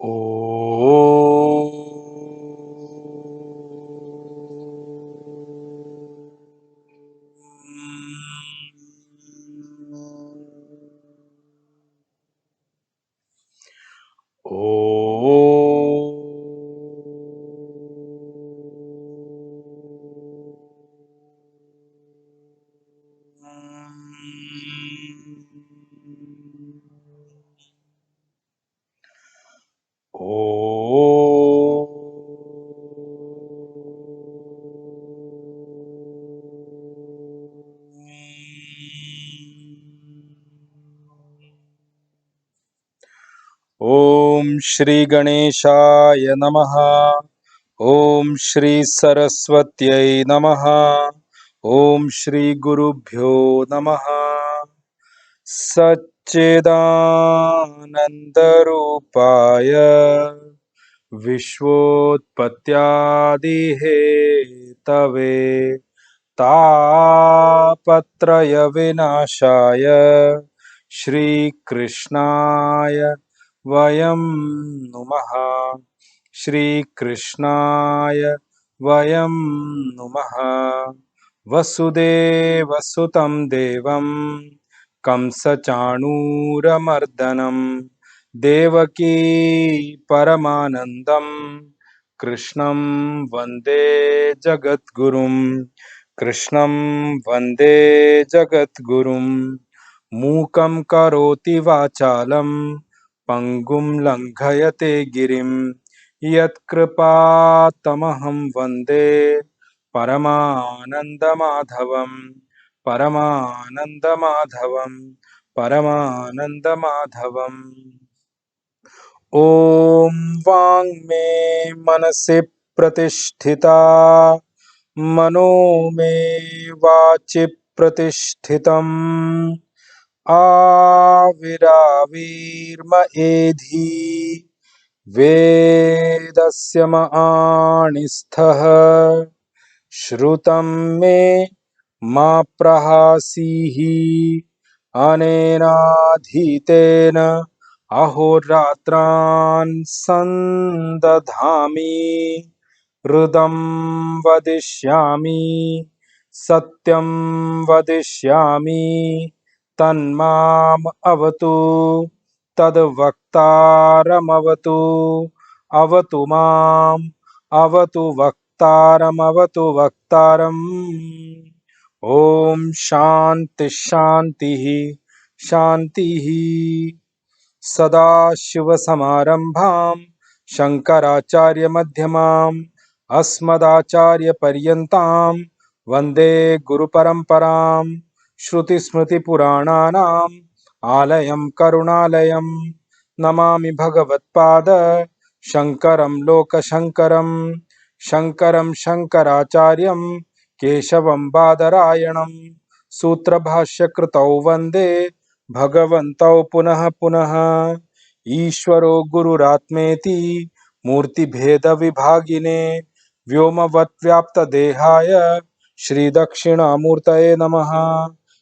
ओम श्री गणेशाय नमः। ओम श्री सरस्वत्यै नमः। ओम श्री गुरुभ्यो नमः। सच्चिदानन्दरूपाय विश्वोत्पत्त्यादिहेतवे तापत्रय विनाशाय श्रीकृष्णाय वयं नुमः। श्रीकृष्णाय वयं नुमः। वसुदेवसुतं देवं कंसचाणूरमर्दनं देवकी परमानन्दं कृष्णं वन्दे जगद्गुरुं। कृष्णं वन्दे जगद्गुरुं। मूकं करोति वाचालं पंगुं लंघयते गिरिं यत्कृपातमहं वन्दे परमानन्दमाधवं। परमानन्दमाधवं परमानन्दमाधवम्। ॐ वाङ्मे मनसि प्रतिष्ठिता मनो मे वाचि प्रतिष्ठितम् आविरावीर्म एधि वेदस्य माणिस्थः श्रुतं मे मा प्रहासीः अनेनाधीतेन अहोरात्रान् संदधामि हृदं वदिष्यामि सत्यं वदिष्यामि तन्माम अवतु तद्वक्तारमवतु अवतु माम् अवतु वक्तारमवतु वक्तारम्। ओम शांति शांति शांति। सदाशिवसमारम्भां शङ्कराचार्यमध्यमाम् अस्मदाचार्यपर्यन्तां वन्दे गुरुपरम्पराम्। श्रुतिस्मृतिपुराणानाम् आलयं करुणालयं नमामि भगवत्पाद शङ्करं लोकशङ्करं। शङ्करं शङ्कराचार्यं केशवं बादरायणं सूत्रभाष्यकृतौ वन्दे भगवन्तौ पुनः पुनः। ईश्वरो गुरुरात्मेति मूर्तिभेदविभागिने व्योमवद्व्याप्तदेहाय श्रीदक्षिणामूर्तये नमः।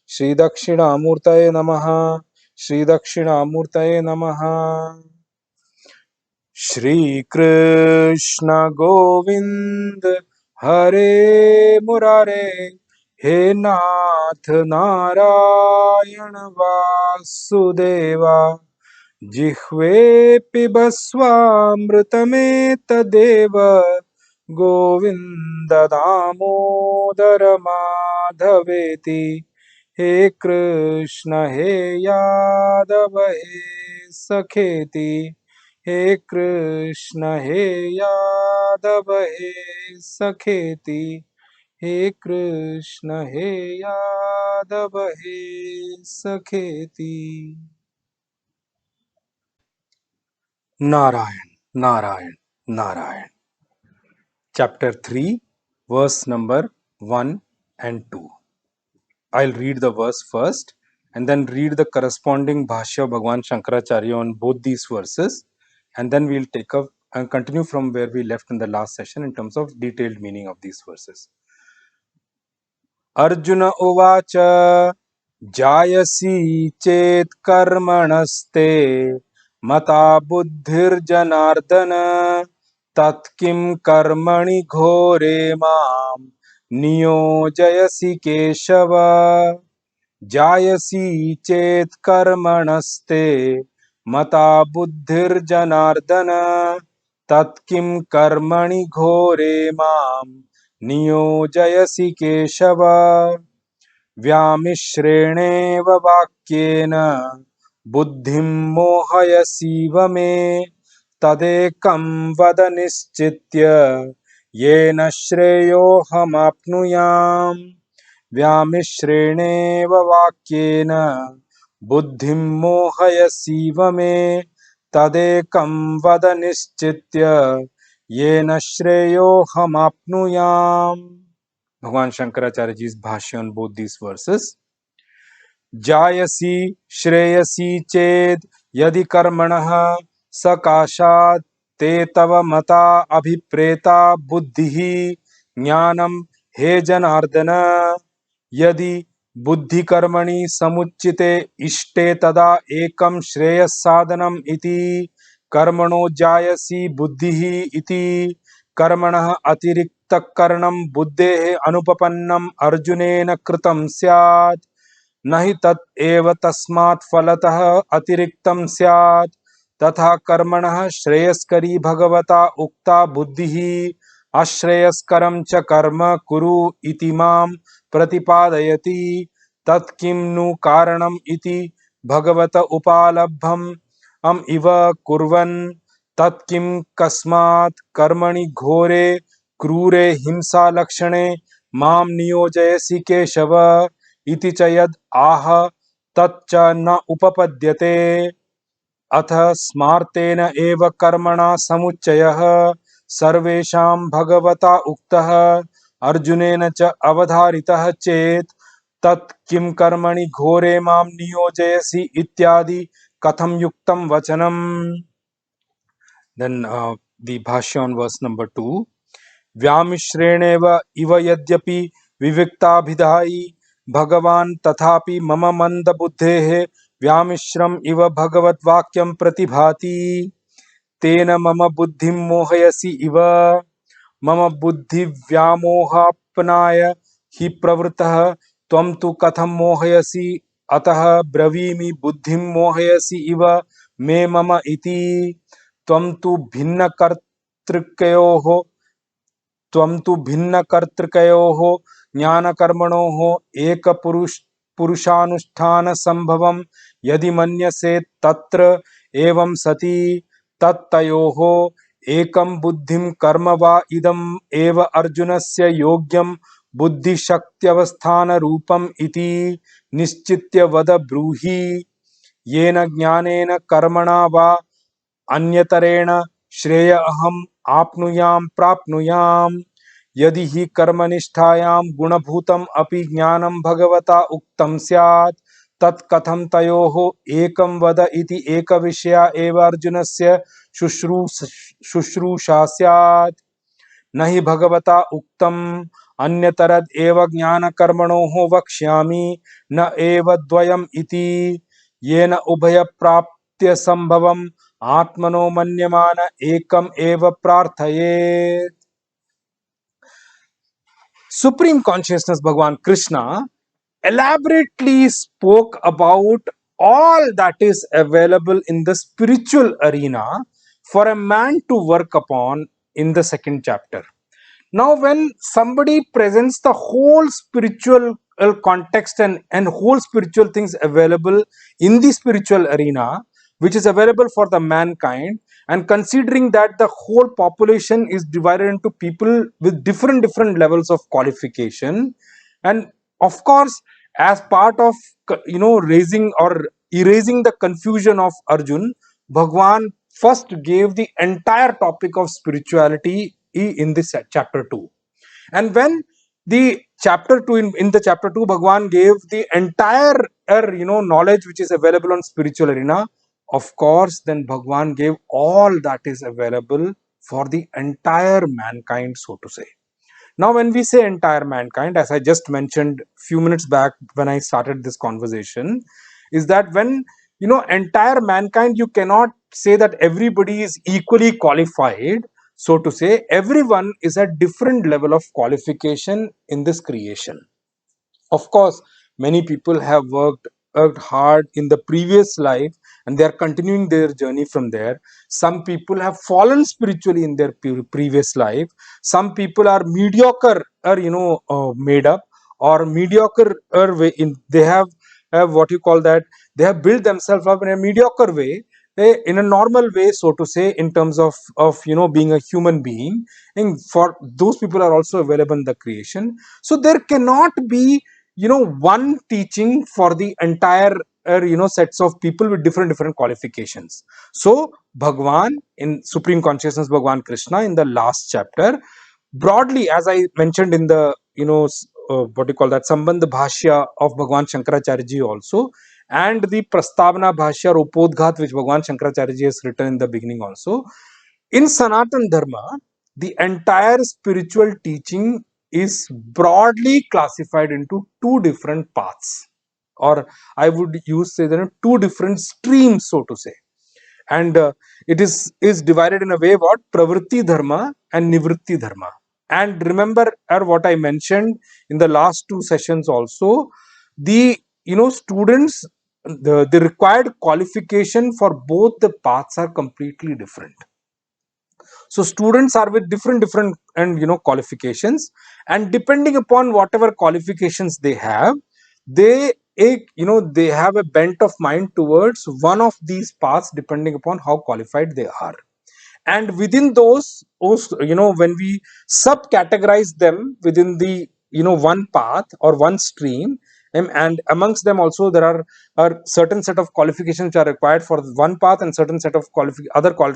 श्रीदक्षिणामूर्तये नमः। श्रीदक्षिणामूर्तये नमः। श्रीकृष्ण गोविंद हरे मुरारे हे नाथ नारायण वासुदेवा जिह्वे पिबस्वामृतमेतदेव गोविन्द दामोदर माधवेति। हे कृष्ण हे यादव हे सखेति। हे कृष्ण हे यादव हे सखेति। हे कृष्ण हे यादव हे सखेति। Narayan Narayan Narayan. Chapter 3, verse number 1 and 2. I'll read the verse first and then read the corresponding Bhashya of Bhagwan Shankaracharya on both these verses, and then we'll take up and continue from where we left in the last session in terms of detailed meaning of these verses. Arjuna Uvacha Jayasi Chet Karmanaste मता बुद्धिर्जनार्दन तत्किं कर्मणि घोरे मां नियोजयसि केशव। जायसी चेत् कर्मणस्ते मता बुद्धिर्जनार्दन तत्किं कर्मणि घोरे मां नियोजयसि केशव। व्यामिश्रेणेव वाक्येन बुद्धिं मोहयसीव मे तदेकं वद निश्चित्य येन श्रेयोऽहमाप्नुयाम्। व्यामिश्रेणेव वाक्येन बुद्धिं मोहयसीव मे तदेकं वद निश्चित्य येन श्रेयोऽहमाप्नुयाम्। भगवान शंकराचार्य जी भाष्य on both these verses. जायसी श्रेयसी चेद यदि कर्मणः सकाशात् ते तव मता अभिप्रेता बुद्धिः ज्ञानम हे जनार्दन। यदि बुद्धि कर्मणि समुच्चिते इष्टे तदा एकं श्रेयस्साधनम् इति कर्मणो जायसी बुद्धिः इति। कर्मणः अतिरिक्तकरणं बुद्धेः अनुपपन्नम् अर्जुनेन कृतं स्यात् न हि तत् एव तस्मात् फलतः अतिरिक्तं स्यात्। तथा कर्मणः श्रेयस्करी भगवता उक्ता बुद्धिः अश्रेयस्करं च कर्म कुरु इति मां प्रतिपादयति। तत्किं नु कारणम् इति भगवत उपालब्धम् हम इव कुर्वन् तत्किं कस्मात् कर्मणि घोरे क्रूरे हिंसा लक्षणे मां नियोजयसि केशव इति च यद् आह तच्च न उपपद्यते। अथ स्मार्तेन एव कर्मणा समुच्चयः सर्वेषां भगवता उक्तः अर्जुनेन च अवधारितः चेत् तत् किं कर्मणि घोरे मां नियोजयसि इत्यादि कथं युक्तं वचनम्। Then the bhashya on verse number 2. व्यामिश्रेणेव इव यद्यपि विविक्ताभिधायि भगवान् तथापि मम मंदबुद्धेः व्यामिश्रम इव भगवद्वाक्यं प्रतिभाति। तेन मम बुद्धिं मोहयसि इव। मम बुद्धि व्यामोहापनाय हि प्रवृत्तः त्वं तु कथं मोहयसि अतः ब्रवीमि बुद्धिं मोहयसि इव मे मम इति। त्वं तु भिन्नकर्तृकयोः ज्ञानकर्मणोः पुरुषानुष्ठान संभवं यदि मन्यसे तत्र एवं सति तत्तयोः एकं बुद्धिं कर्म वा इदम् एव अर्जुनस्य योग्यं बुद्धिशक्त्यवस्थान रूपम् इति निश्चित्य वद ब्रूहि। येन ज्ञानेन कर्मणा वा अन्यतरेण श्रेय अहम् आप्नुयाम प्राप्नुयाम। यदि हि कर्मनिष्ठायां गुणभूतम् अपि ज्ञानं भगवता उक्तं स्यात् तत्कथं तयोः एकं वद इति एकविषया एव अर्जुनस्य शुश्रूषा स्यात्। न हि भगवता उक्तम् अन्यतरद् एव ज्ञानकर्मणोः वक्ष्यामि न एव द्वयम् इति। येन उभयप्राप्त्य संभवम् आत्मनो मन्यमान एकम एव प्रार्थयेत्। Supreme Consciousness Bhagwan Krishna elaborately spoke about all that is available in the spiritual arena for a man to work upon in the second chapter. Now, when somebody presents the whole spiritual context and whole spiritual things available in the spiritual arena, which is available for the mankind, and considering that the whole population is divided into people with different levels of qualification, and of course, as part of raising or erasing the confusion of Arjun, Bhagwan first gave the entire topic of spirituality in this chapter 2. And when the chapter 2 in the chapter 2 Bhagwan gave the entire knowledge which is available on spiritual arena, of course then Bhagwan gave all that is available for the entire mankind, so to say. Now when we say entire mankind, as I just mentioned few minutes back when I started this conversation, is that when entire mankind, you cannot say that everybody is equally qualified. So to say, everyone is at different level of qualification in this creation. Of course, many people have worked hard in the previous life, and they are continuing their journey from there. Some people have fallen spiritually in their previous life. Some people are mediocre, or made up, or mediocre, or they have what you call that, they have built themselves up in a mediocre way, in a normal way, so to say, in terms of being a human being. And for those people are also available in the creation. So there cannot be one teaching for the entire sets of people with different qualifications. So Bhagwan, in Supreme Consciousness, Bhagwan Krishna, in the last chapter, broadly, as I mentioned in the what you call that, Sambandh Bhashya of Bhagwan Shankaracharya ji also, and the Prastavana Bhashya or Upodghat which Bhagwan Shankaracharya ji has written in the beginning also, in Sanatan Dharma, the entire spiritual teaching is broadly classified into two different paths, or I would use say there are two different streams, so to say. And it is divided in a way, what, pravritti dharma and nivritti dharma. And remember, what I mentioned in the last two sessions also, the students, the required qualification for both the paths are completely different. So students are with different and qualifications, and depending upon whatever qualifications they have, they they have a bent of mind towards one of these paths depending upon how qualified they are. And within those when we subcategorize them within the one path or one stream, and amongst them also there are certain set of qualifications which are required for one path, and certain set of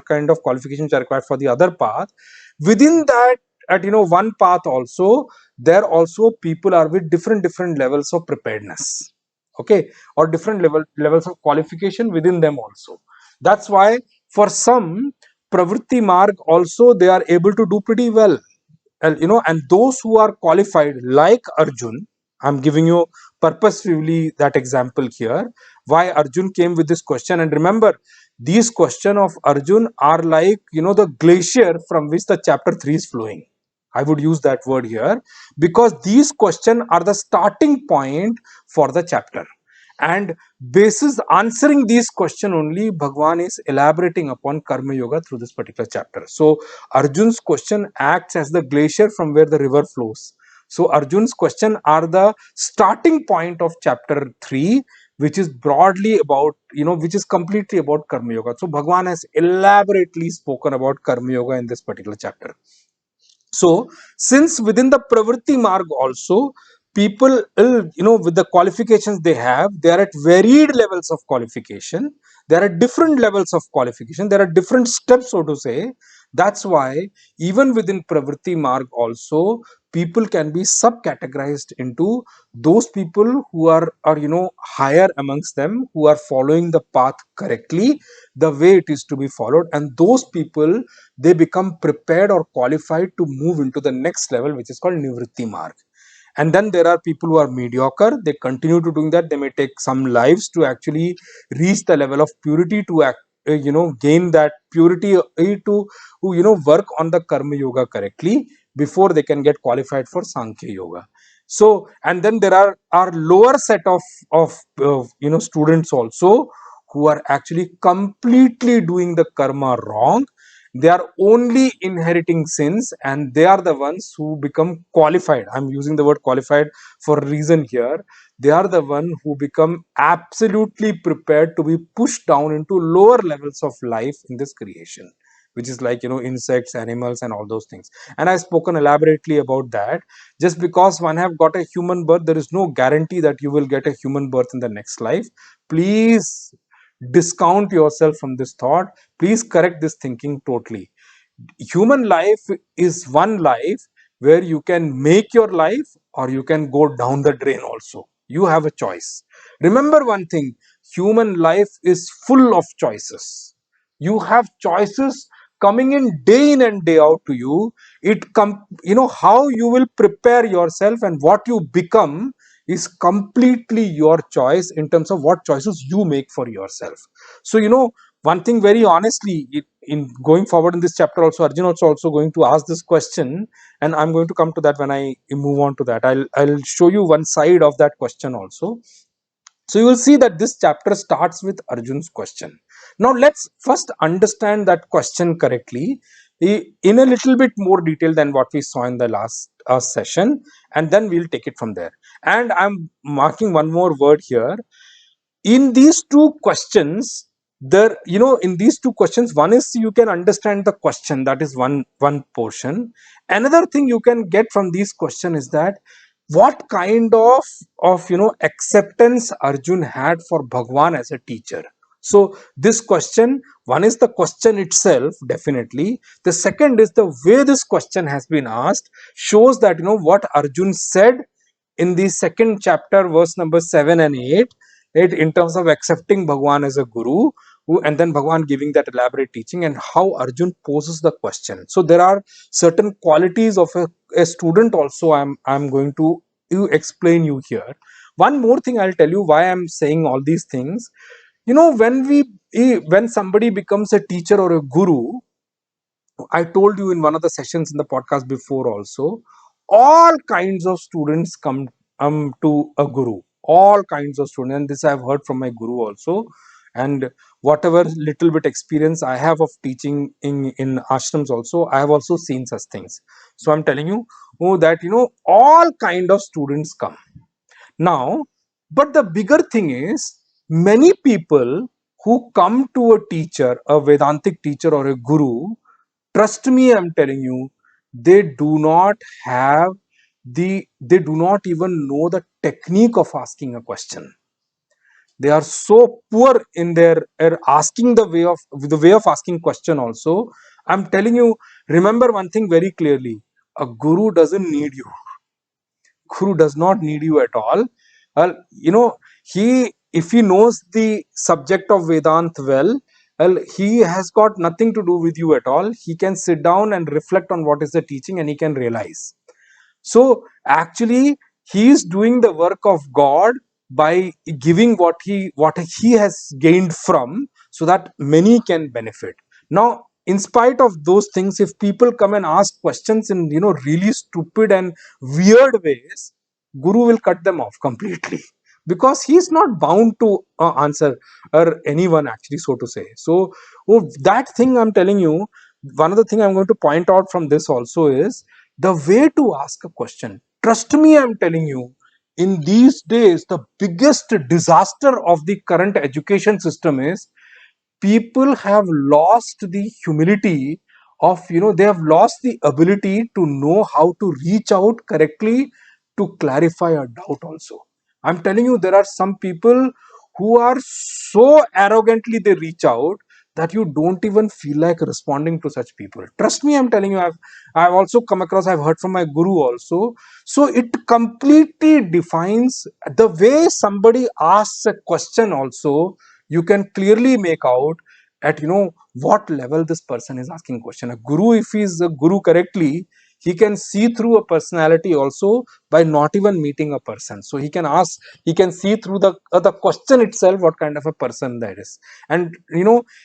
kind of qualifications which are required for the other path. Within that, at one path also, there also people are with different levels of preparedness, okay, or different levels of qualification within them also. That's why for some, pravritti marg also they are able to do pretty well. And and those who are qualified, like Arjun, I'm giving you purposefully that example here, why Arjun came with this question. And remember, these question of Arjun are like the glacier from which the chapter 3 is flowing. I would use that word here, because these questions are the starting point for the chapter. And basis answering these question only, Bhagwan is elaborating upon Karma Yoga through this particular chapter. So Arjun's question acts as the glacier from where the river flows. So Arjun's question are the starting point of chapter 3, which is broadly about which is completely about Karma Yoga. So Bhagwan has elaborately spoken about Karma Yoga in this particular chapter. So since within the pravritti marg also, people with the qualifications they are at varied levels of qualification. There are different levels of qualification, there are different steps, so to say. That's why even within pravritti marg also, people can be subcategorized into those people who are higher amongst them, who are following the path correctly, the way it is to be followed, and those people, they become prepared or qualified to move into the next level, which is called nivritti marg. And then there are people who are mediocre, they continue to doing that, they may take some lives to actually reach the level of purity, to gain that purity, to work on the karma yoga correctly before they can get qualified for Sankhya Yoga. So, and then there are lower set of students also, who are actually completely doing the karma wrong. They are only inheriting sins, and they are the ones who become qualified. I'm using the word qualified for a reason here. They are the one who become absolutely prepared to be pushed down into lower levels of life in this creation, which is like insects, animals, and all those things. And I've spoken elaborately about that. Just because one have got a human birth, there is no guarantee that you will get a human birth in the next life. Please discount yourself from this thought. Please correct this thinking totally. Human life is one life where you can make your life, or you can go down the drain also. You have a choice. Remember one thing, human life is full of choices. You have choices coming in and day out to you. How you will prepare yourself and what you become is completely your choice in terms of what choices you make for yourself. So, one thing very honestly, in going forward in this chapter also, Arjun also going to ask this question, and I'm going to come to that when I move on to that. I'll show you one side of that question also. So you will see that this chapter starts with Arjun's question. Now let's first understand that question correctly in a little bit more detail than what we saw in the last session, and then we'll take it from there. And I'm marking one more word here. In these two questions, in these two questions, one is you can understand the question, that is one portion. Another thing you can get from these question is that what kind of acceptance Arjun had for Bhagwan as a teacher. So this question, one is the question itself, definitely. The second is the way this question has been asked shows that what Arjun said in the second chapter, verse number 7 and 8, in terms of accepting Bhagwan as a guru, and then Bhagwan giving that elaborate teaching, and how Arjun poses the question. So there are certain qualities of a student also I'm going to explain you here. One more thing I'll tell you why I'm saying all these things. When somebody becomes a teacher or a guru, I told you in one of the sessions in the podcast before also, all kinds of students come to a guru. All kinds of students, and this I've heard from my guru also. And whatever little bit experience I have of teaching in ashrams also, I have also seen such things. So I'm telling you, that all kind of students come. Now, but the bigger thing is, many people who come to a teacher, a Vedantic teacher or a guru, trust me, I'm telling you, they do not have they do not even know the technique of asking a question. They are so poor in their asking the way of asking question also. I'm telling you, remember one thing very clearly: a guru doesn't need you. Guru does not need you at all. You know, he if he knows the subject of Vedant well, he has got nothing to do with you at all. He can sit down and reflect on what is the teaching, and he can realize. So actually, he is doing the work of God by giving what he has gained from, so that many can benefit. Now, in spite of those things, if people come and ask questions in really stupid and weird ways, Guru will cut them off completely, because he is not bound to answer or anyone actually, so to say. So, that thing I'm telling you, one of the thing I'm going to point out from this also is the way to ask a question. Trust me, I'm telling you, in these days, the biggest disaster of the current education system is people have lost the humility of, they have lost the ability to know how to reach out correctly to clarify a doubt also. I'm telling you, there are some people who are so arrogantly they reach out that you don't even feel like responding to such people. Trust me, I'm telling you, I've also come across, I've heard from my guru also. So it completely defines the way somebody asks a question also. You can clearly make out at what level this person is asking question. A guru, if he is a guru correctly, he can see through a personality also by not even meeting a person. So he can see through the question itself what kind of a person that is. And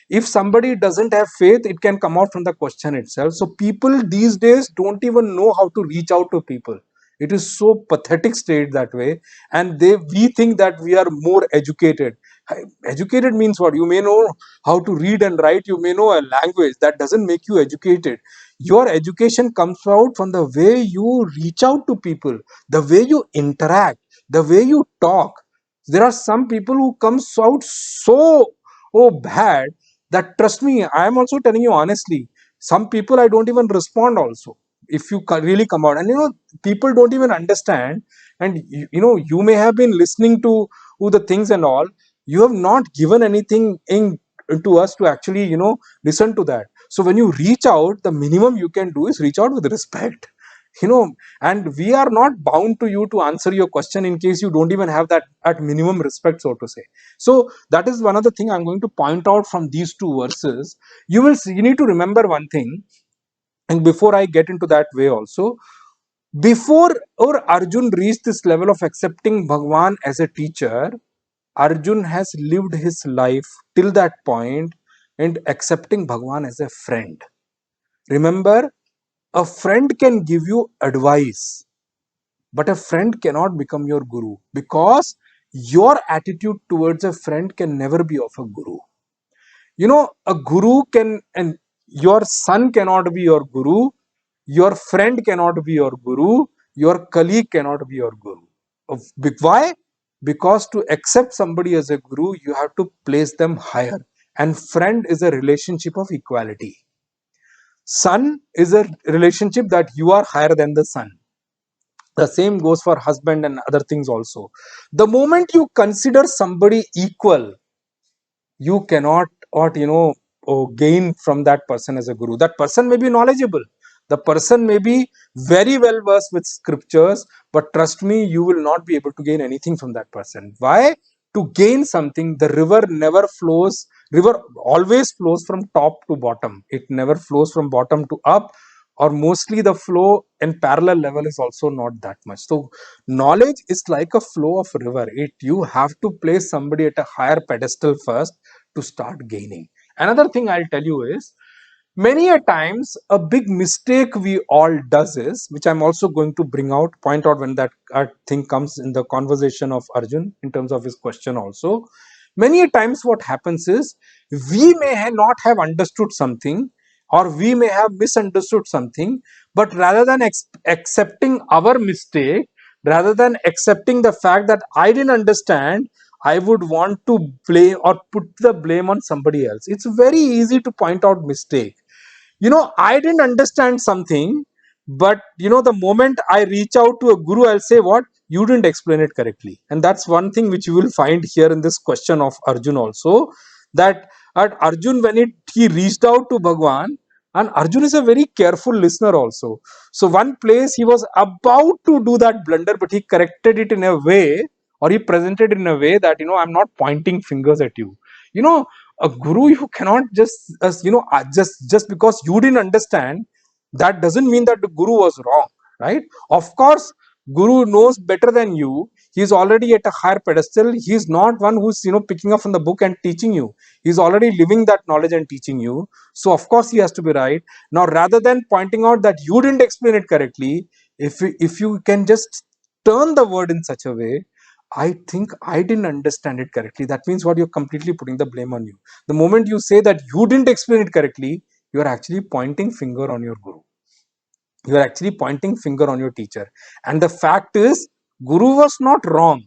if somebody doesn't have faith, it can come out from the question itself. So people these days don't even know how to reach out to people. It is so pathetic state that way. And we think that we are more educated. Educated means what? You may know how to read and write, you may know a language. That doesn't make you educated. Your education comes out from the way you reach out to people, the way you interact, the way you talk. There are some people who comes out so bad that, trust me, I am also telling you honestly, some people I don't even respond also if you really come out. And people don't even understand. And you may have been listening to the things and all. You have not given anything to us to actually listen to that. So when you reach out, the minimum you can do is reach out with respect. And we are not bound to you to answer your question in case you don't even have that at minimum respect, so to say. So that is one of the thing I'm going to point out from these two verses. You need to remember one thing, and before I get into that way also, Before or Arjun reached this level of accepting Bhagwan as a teacher, Arjun has lived his life till that point and accepting Bhagwan as a friend. Remember, a friend can give you advice, but a friend cannot become your guru, because your attitude towards a friend can never be of a guru. A guru can, and your son cannot be your guru, your friend cannot be your guru, your colleague cannot be your guru. Why? Because to accept somebody as a guru, you have to place them higher, and friend is a relationship of equality. Son is a relationship that you are higher than the son. The same goes for husband and other things also. The moment you consider somebody equal, you cannot, or gain from that person as a guru. That person may be knowledgeable, the person may be very well versed with scriptures, but trust me, you will not be able to gain anything from that person. Why? To gain something, the river never flows, river always flows from top to bottom, it never flows from bottom to up, or mostly the flow in parallel level is also not that much. So knowledge is like a flow of river, it you have to place somebody at a higher pedestal first to start gaining. Another thing I'll tell you is, many a times a big mistake we all does is, which I'm also going to point out when that thing comes in the conversation of Arjun in terms of his question also. Many a times what happens is, we may not have understood something, or we may have misunderstood something, but rather than accepting our mistake, rather than accepting the fact that I didn't understand, I would want to blame or put the blame on somebody else. It's very easy to point out mistake. I didn't understand something, but the moment I reach out to a guru, I'll say, what, you didn't explain it correctly. And that's one thing which you will find here in this question of Arjun also, that at Arjun, when he reached out to Bhagwan, and Arjun is a very careful listener also. So one place he was about to do that blunder, but he corrected it in a way, or he presented it in a way that, I'm not pointing fingers at you. you know a guru, you cannot just just because you didn't understand, that doesn't mean that the guru was wrong, right? Of course, guru knows better than you, he's already at a higher pedestal, he's not one who's picking up from the book and teaching you, he's already living that knowledge and teaching you. So of course he has to be right. Now, rather than pointing out that you didn't explain it correctly, if you can just turn the word in such a way, I think I didn't understand it correctly. That means what, you're completely putting the blame on you. The moment you say that you didn't explain it correctly, you are actually pointing finger on your guru. You are actually pointing finger on your teacher. And the fact is, guru was not wrong.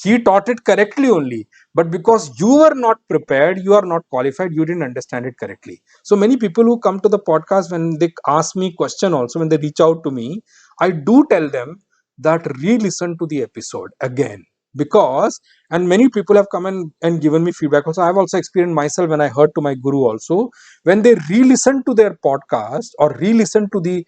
He taught it correctly only. But because you were not prepared, you are not qualified, you didn't understand it correctly. So many people who come to the podcast, when they ask me question also, when they reach out to me, I do tell them that re-listen to the episode again, because, and many people have come and given me feedback also, I've also experienced myself when I heard to my guru also, when they re-listen to their podcast or re-listen to the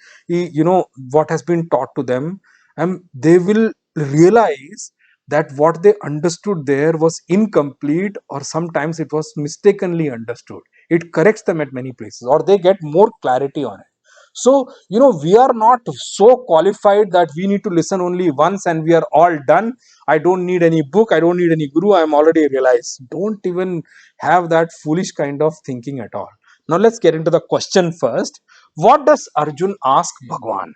what has been taught to them, and they will realize that what they understood there was incomplete, or sometimes it was mistakenly understood. It corrects them at many places, or they get more clarity on it. So, we are not so qualified that we need to listen only once and we are all done. I don't need any book, I don't need any guru, I'm already realized. Don't even have that foolish kind of thinking at all. Now, let's get into the question first. What does Arjun ask Bhagwan?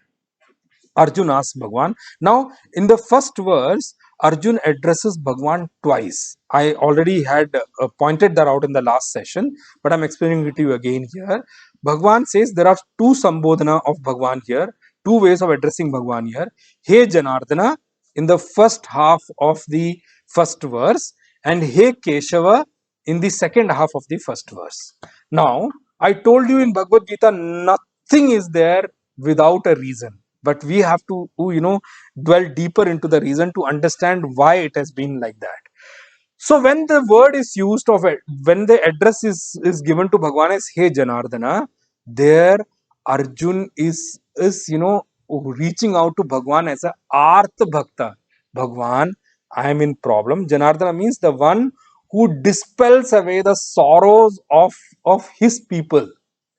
Arjun asks Bhagwan. Now, in the first verse, Arjun addresses Bhagwan twice. I already had pointed that out in the last session, but I'm explaining it to you again here. Bhagwan says there are two Sambodhana of Bhagwan here, two ways of addressing Bhagwan here. Hey Janardana in the first half of the first verse, and Hey Keshava in the second half of the first verse. Now, I told you in Bhagavad Gita, nothing is there without a reason, but we have to dwell deeper into the reason to understand why it has been like that. So when the word is used of it, when the address is given to Bhagwan as Hey Janardana, there Arjun is reaching out to Bhagwan as a Artha Bhakta. Bhagwan, I am in problem. Janardana means the one who dispels away the sorrows of his people.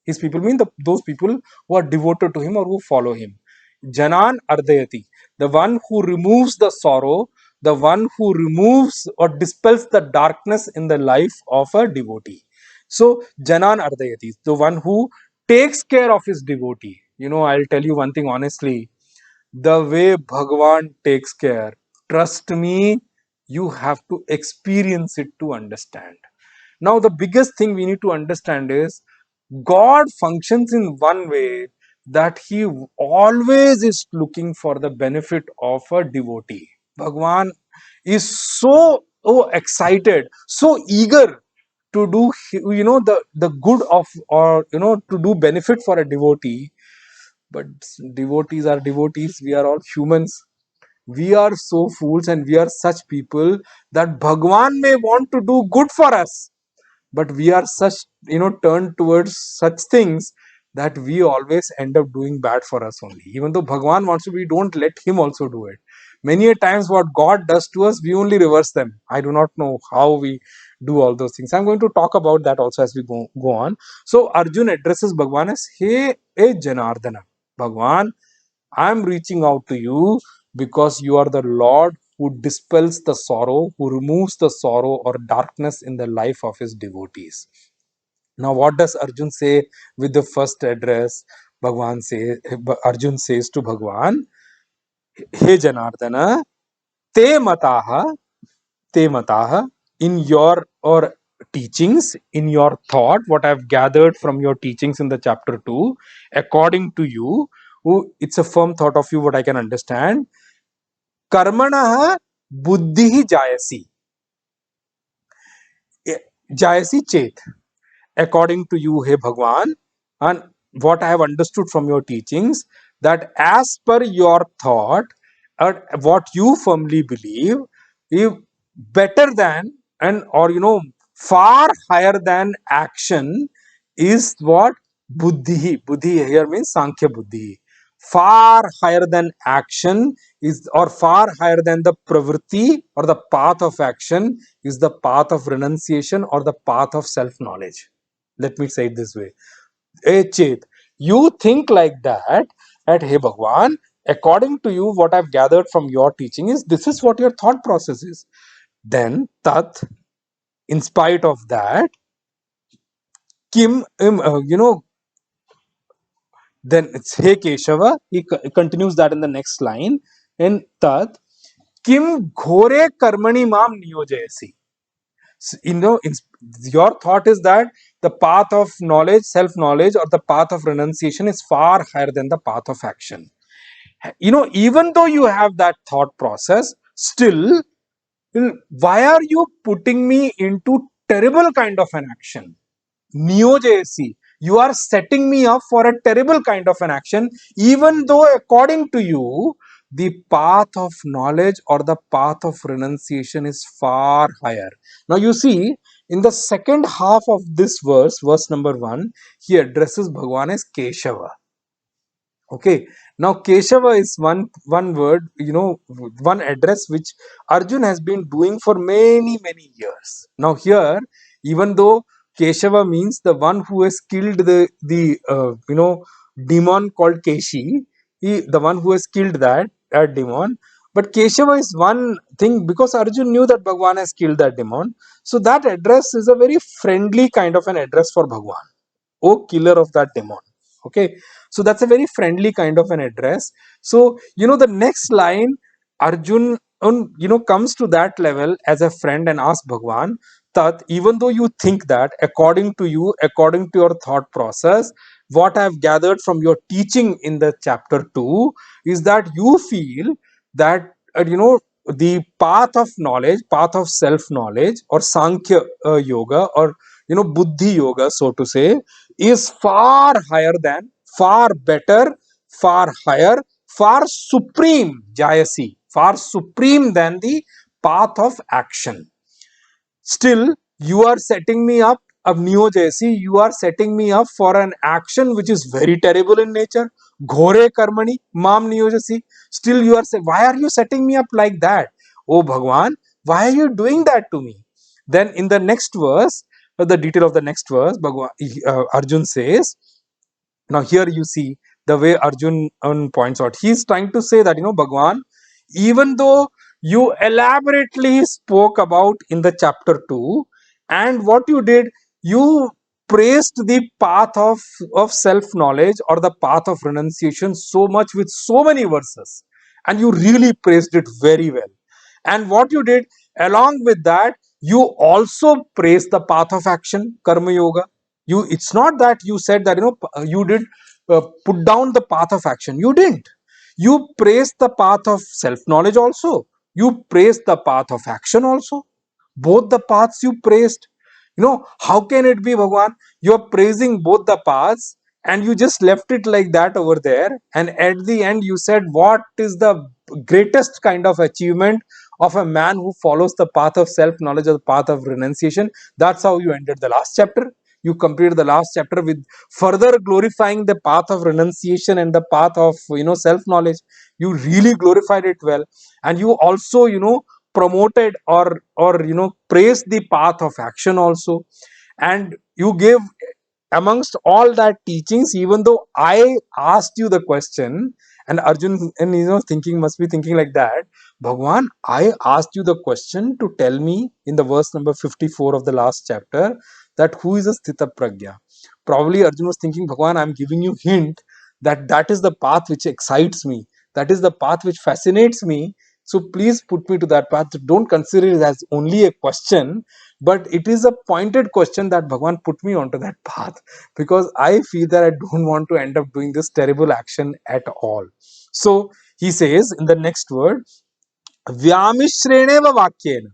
His people mean those people who are devoted to him or who follow him. Janan Ardayati, the one who removes the sorrow, the one who removes or dispels the darkness in the life of a devotee. So, Janan Ardayati, the one who takes care of his devotee. I'll tell you one thing honestly, the way Bhagwan takes care, trust me, you have to experience it to understand. Now, the biggest thing we need to understand is God functions in one way that He always is looking for the benefit of a devotee. Bhagwan is so excited, so eager to do the good of, or to do benefit for a devotee. But devotees are devotees, we are all humans. We are so fools and we are such people that Bhagwan may want to do good for us, but we are such, turned towards such things that we always end up doing bad for us only. Even though Bhagwan wants to, we don't let him also do it. Many a times what God does to us, we only reverse them. I do not know how we do all those things. I'm going to talk about that also as we go on. So Arjun addresses Bhagwan as, hey, Janardana. Bhagwan, I'm reaching out to you because you are the Lord who dispels the sorrow, who removes the sorrow or darkness in the life of his devotees. Now, what does Arjun say with the first address? Arjun says to Bhagwan, Hey Janardana, te mataha, te mataha, in your or teachings, in your thought, what I've gathered from your teachings in the chapter 2, according to you, it's a firm thought of you, what I can understand. Karmana buddhi jayasi. Jayasi chet. According to you, hey Bhagwan, and what I have understood from your teachings, that as per your thought, what you firmly believe, if better than, and or far higher than action is what? Buddhi. Buddhi here means Sankhya Buddhi. Far higher than action is, or far higher than the pravritti or the path of action is the path of renunciation or the path of self knowledge. Let me say it this way. Hey Chet, you think like that at, hey Bhagwan, according to you, what I've gathered from your teaching is this is what your thought process is. Then, Tat, in spite of that, Kim, then it's Hey Keshava. He continues that in the next line. And Tat, Kim Ghore Karmani Mam Niyojayasi. Your thought is that the path of knowledge, self knowledge, or the path of renunciation is far higher than the path of action. Even though you have that thought process, still, why are you putting me into terrible kind of an action? Neo-JSC, you are setting me up for a terrible kind of an action, even though according to you, the path of knowledge or the path of renunciation is far higher. Now you see, in the second half of this verse number 1, he addresses Bhagwan as Keshava. Okay, now Keshava is one word, one address which Arjun has been doing for many years. Now here, even though Keshava means the one who has killed the demon called Keshi, the one who has killed that demon. But Keshava is one thing because Arjun knew that Bhagwan has killed that demon. So that address is a very friendly kind of an address for Bhagwan. Oh, killer of that demon. Okay, so that's a very friendly kind of an address. So the next line, Arjun comes to that level as a friend and asks Bhagwan, Tat, even though you think that, according to you, according to your thought process, what I've gathered from your teaching in the chapter 2 is that you feel that the path of knowledge, path of self knowledge, or Sankhya yoga, or Buddhi yoga, so to say, is far higher than, far better, far higher, far supreme, Jayasi, far supreme than the path of action. Still, you are setting me up, of Neo Jayasi, you are setting me up for an action which is very terrible in nature. Ghore Karmani, Mam Neo Jayasi. Still, you are saying, why are you setting me up like that? Oh Bhagwan, why are you doing that to me? Then in the next verse, the detail of the next verse, Arjun says, now here you see the way Arjun points out. He's trying to say that, Bhagwan, even though you elaborately spoke about in the chapter 2, and what you did, you praised the path of self knowledge or the path of renunciation so much with so many verses, and you really praised it very well. And what you did, along with that, you also praised the path of action, karma yoga. It's not that you said that, you did put down the path of action. You didn't. You praised the path of self knowledge also. You praised the path of action also. Both the paths you praised. How can it be, Bhagwan? You're praising both the paths, and you just left it like that over there. And at the end, you said, what is the greatest kind of achievement of a man who follows the path of self knowledge or the path of renunciation? That's how you ended the last chapter. You completed the last chapter with further glorifying the path of renunciation and the path of, self knowledge. You really glorified it well. And you also, promoted or praised the path of action also. And you gave, amongst all that teachings, even though I asked you the question, and Arjun, and thinking, must be thinking like that, Bhagwan, I asked you the question to tell me in the verse number 54 of the last chapter, that who is a sthita pragya. Probably Arjun was thinking, Bhagwan, I'm giving you hint that that is the path which excites me, that is the path which fascinates me. So please put me to that path. Don't consider it as only a question, but it is a pointed question that Bhagwan put me onto that path, because I feel that I don't want to end up doing this terrible action at all. So he says in the next word, Vyamishreneva Vakyena.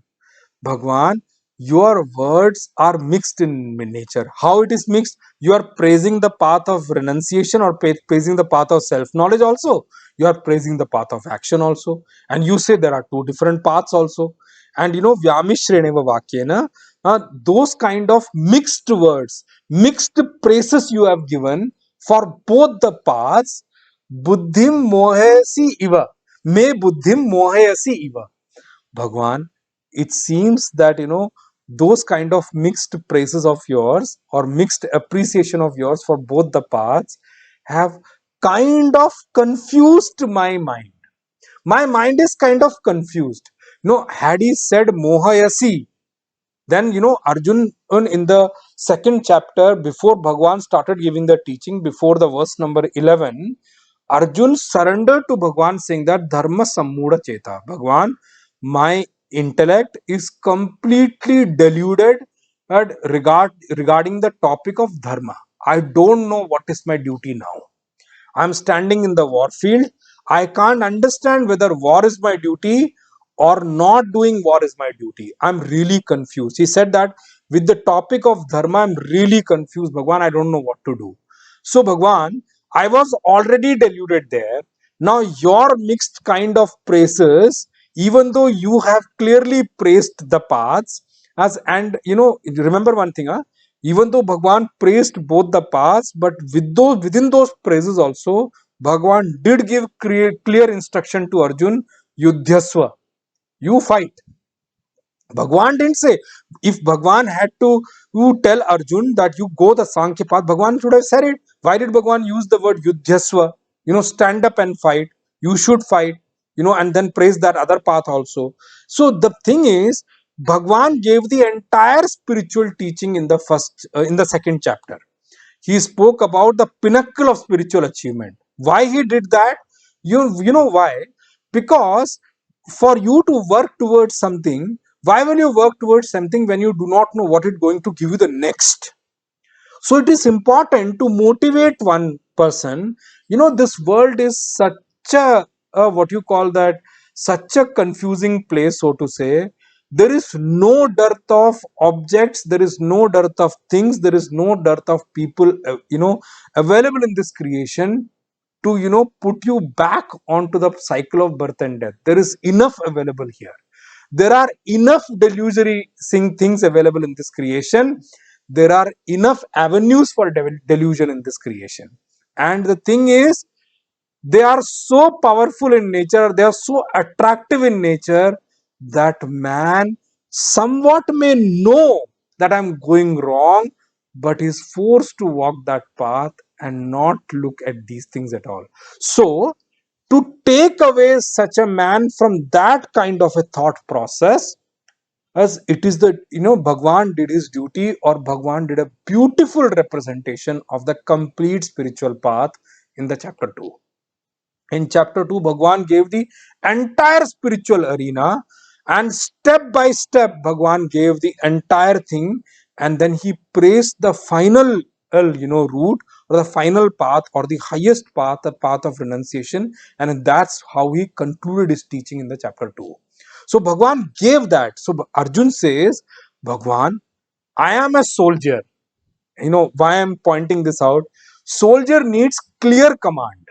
Bhagwan, your words are mixed in nature. How it is mixed? You are praising the path of renunciation or praising the path of self knowledge also. You are praising the path of action also. And you say there are two different paths also. And Vyamishreneva Vakyena, those kind of mixed words, mixed praises you have given for both the paths. Buddhim mohayasi iva. Me buddhim mohayasi iva. Bhagwan, it seems that those kind of mixed praises of yours or mixed appreciation of yours for both the paths have kind of confused my mind. My mind is kind of confused. Had he said mohayasi, then Arjun, in the second chapter, before Bhagwan started giving the teaching, before the verse number 11, Arjun surrendered to Bhagwan, saying that Dharma Sammuda Cheta. Bhagwan, my intellect is completely deluded regarding the topic of Dharma. I don't know what is my duty now. I'm standing in the war field. I can't understand whether war is my duty or not doing war is my duty. I'm really confused. He said that with the topic of Dharma, I'm really confused. Bhagwan, I don't know what to do. So, Bhagwan, I was already deluded there. Now, your mixed kind of praises, even though you have clearly praised the paths, and remember one thing, even though Bhagwan praised both the paths, but within those praises also, Bhagwan did give clear instruction to Arjun, Yudhyasva, you fight. Bhagwan didn't say, if Bhagwan had to tell Arjun that you go the Sankhya path, Bhagwan should have said it. Why did Bhagwan use the word Yudhyasva? Stand up and fight. You should fight, and then praise that other path also. So the thing is, Bhagwan gave the entire spiritual teaching in the second chapter. He spoke about the pinnacle of spiritual achievement. Why he did that? You know why? Because for you to work towards something, why will you work towards something when you do not know what it's going to give you the next? So it is important to motivate one person. This world is such what you call that, such a confusing place, so to say. There is no dearth of objects, there is no dearth of things, there is no dearth of people, available in this creation to, put you back onto the cycle of birth and death. There is enough available here. There are enough delusory things available in this creation. There are enough avenues for delusion in this creation. And the thing is, they are so powerful in nature, they are so attractive in nature, that man somewhat may know that I'm going wrong, but is forced to walk that path and not look at these things at all. So, to take away such a man from that kind of a thought process, as it is the, Bhagwan did his duty, or Bhagwan did a beautiful representation of the complete spiritual path in the chapter 2. In chapter 2, Bhagwan gave the entire spiritual arena, and step by step, Bhagwan gave the entire thing, and then he praised the final, route, or the final path, or the highest path, the path of renunciation, and that's how he concluded his teaching in the chapter 2. So Bhagwan gave that. So Arjun says, Bhagwan, I am a soldier. Why I'm pointing this out? Soldier needs clear command.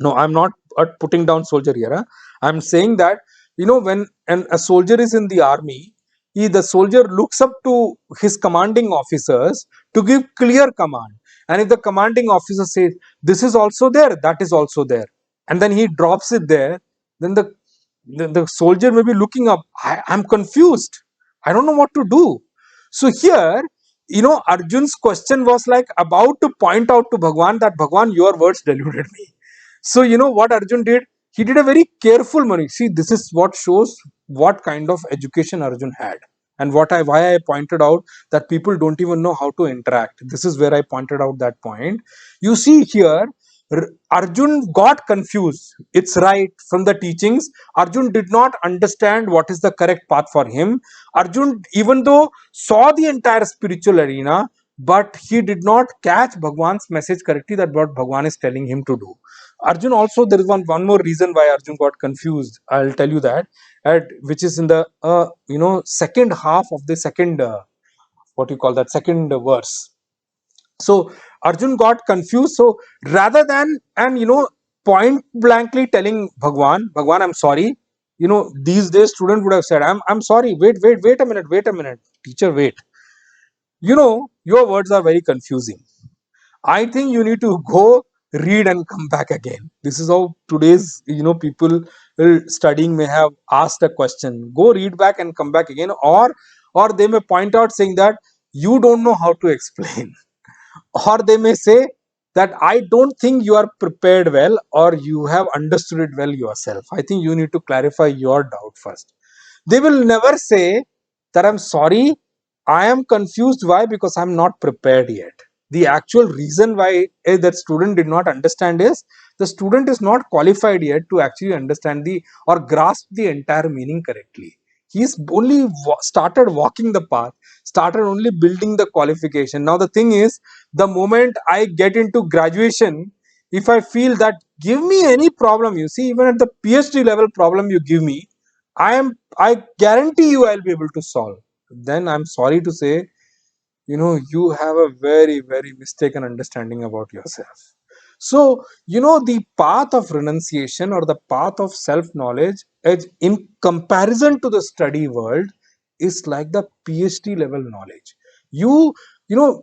No, I'm not putting down soldier here. Huh? I'm saying that, when a soldier is in the army, the soldier looks up to his commanding officers to give clear command. And if the commanding officer says, this is also there, that is also there, and then he drops it there, then the soldier may be looking up. I'm confused. I don't know what to do. So here, Arjun's question was like about to point out to Bhagwan that, Bhagwan, your words deluded me. So what Arjun did? He did a very careful money. See, this is what shows what kind of education Arjun had, and why I pointed out that people don't even know how to interact. This is where I pointed out that point. You see here, Arjun got confused. It's right, from the teachings, Arjun did not understand what is the correct path for him. Arjun, even though saw the entire spiritual arena, but he did not catch Bhagwan's message correctly, that what Bhagwan is telling him to do. Arjun also, there is one more reason why Arjun got confused. I'll tell you that, which is in the second half of the second what you call that second verse. So Arjun got confused. So rather than and point blankly telling Bhagwan, I'm sorry. These days student would have said, I'm sorry. Wait a minute, teacher, wait. Your words are very confusing. I think you need to go read and come back again. This is how today's people studying may have asked a question. Go read back and come back again, or they may point out saying that you don't know how to explain, or they may say that I don't think you are prepared well, or you have understood it well yourself. I think you need to clarify your doubt first. They will never say that I'm sorry, I am confused. Why? Because I'm not prepared yet. The actual reason why that student did not understand is the student is not qualified yet to actually understand the or grasp the entire meaning correctly. He's only started walking the path, started only building the qualification. Now the thing is, the moment I get into graduation, if I feel that give me any problem, you see, even at the PhD level problem you give me, I guarantee you I'll be able to solve. Then I'm sorry to say, you have a very, very mistaken understanding about yourself. So, the path of renunciation, or the path of self knowledge, in comparison to the study world, is like the PhD level knowledge. You, you know,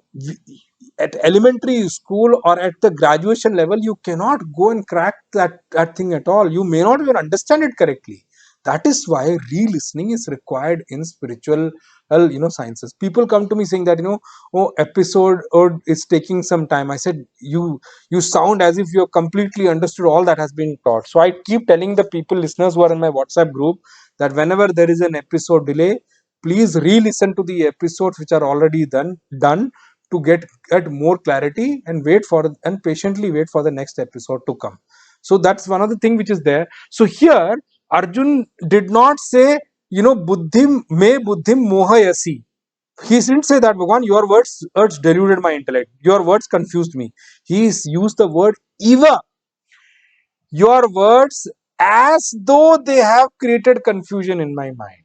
at elementary school or at the graduation level, you cannot go and crack that thing at all. You may not even understand it correctly. That is why re-listening is required in spiritual sciences. People come to me saying that, oh, episode or it's taking some time. I said, you sound as if you have completely understood all that has been taught. So I keep telling the people, listeners who are in my WhatsApp group, that whenever there is an episode delay, please re-listen to the episodes which are already done to get more clarity, and patiently wait for the next episode to come. So that's one of the thing which is there. So here Arjun did not say, buddhim mohayasi. He didn't say that, Bhagwan, your words deluded my intellect. Your words confused me. He used the word eva. Your words, as though they have created confusion in my mind.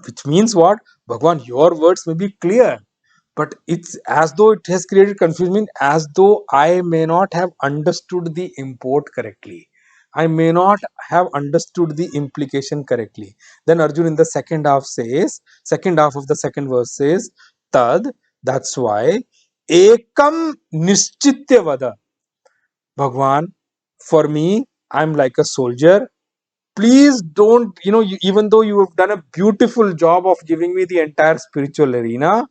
Which means what? Bhagwan, your words may be clear, but it's as though it has created confusion, as though I may not have understood the import correctly. I may not have understood the implication correctly. Then Arjun in the second half of the second verse says, Tad, that's why, Ekam Nischitya Vada. Bhagwan, for me, I'm like a soldier. Please don't, even though you have done a beautiful job of giving me the entire spiritual arena,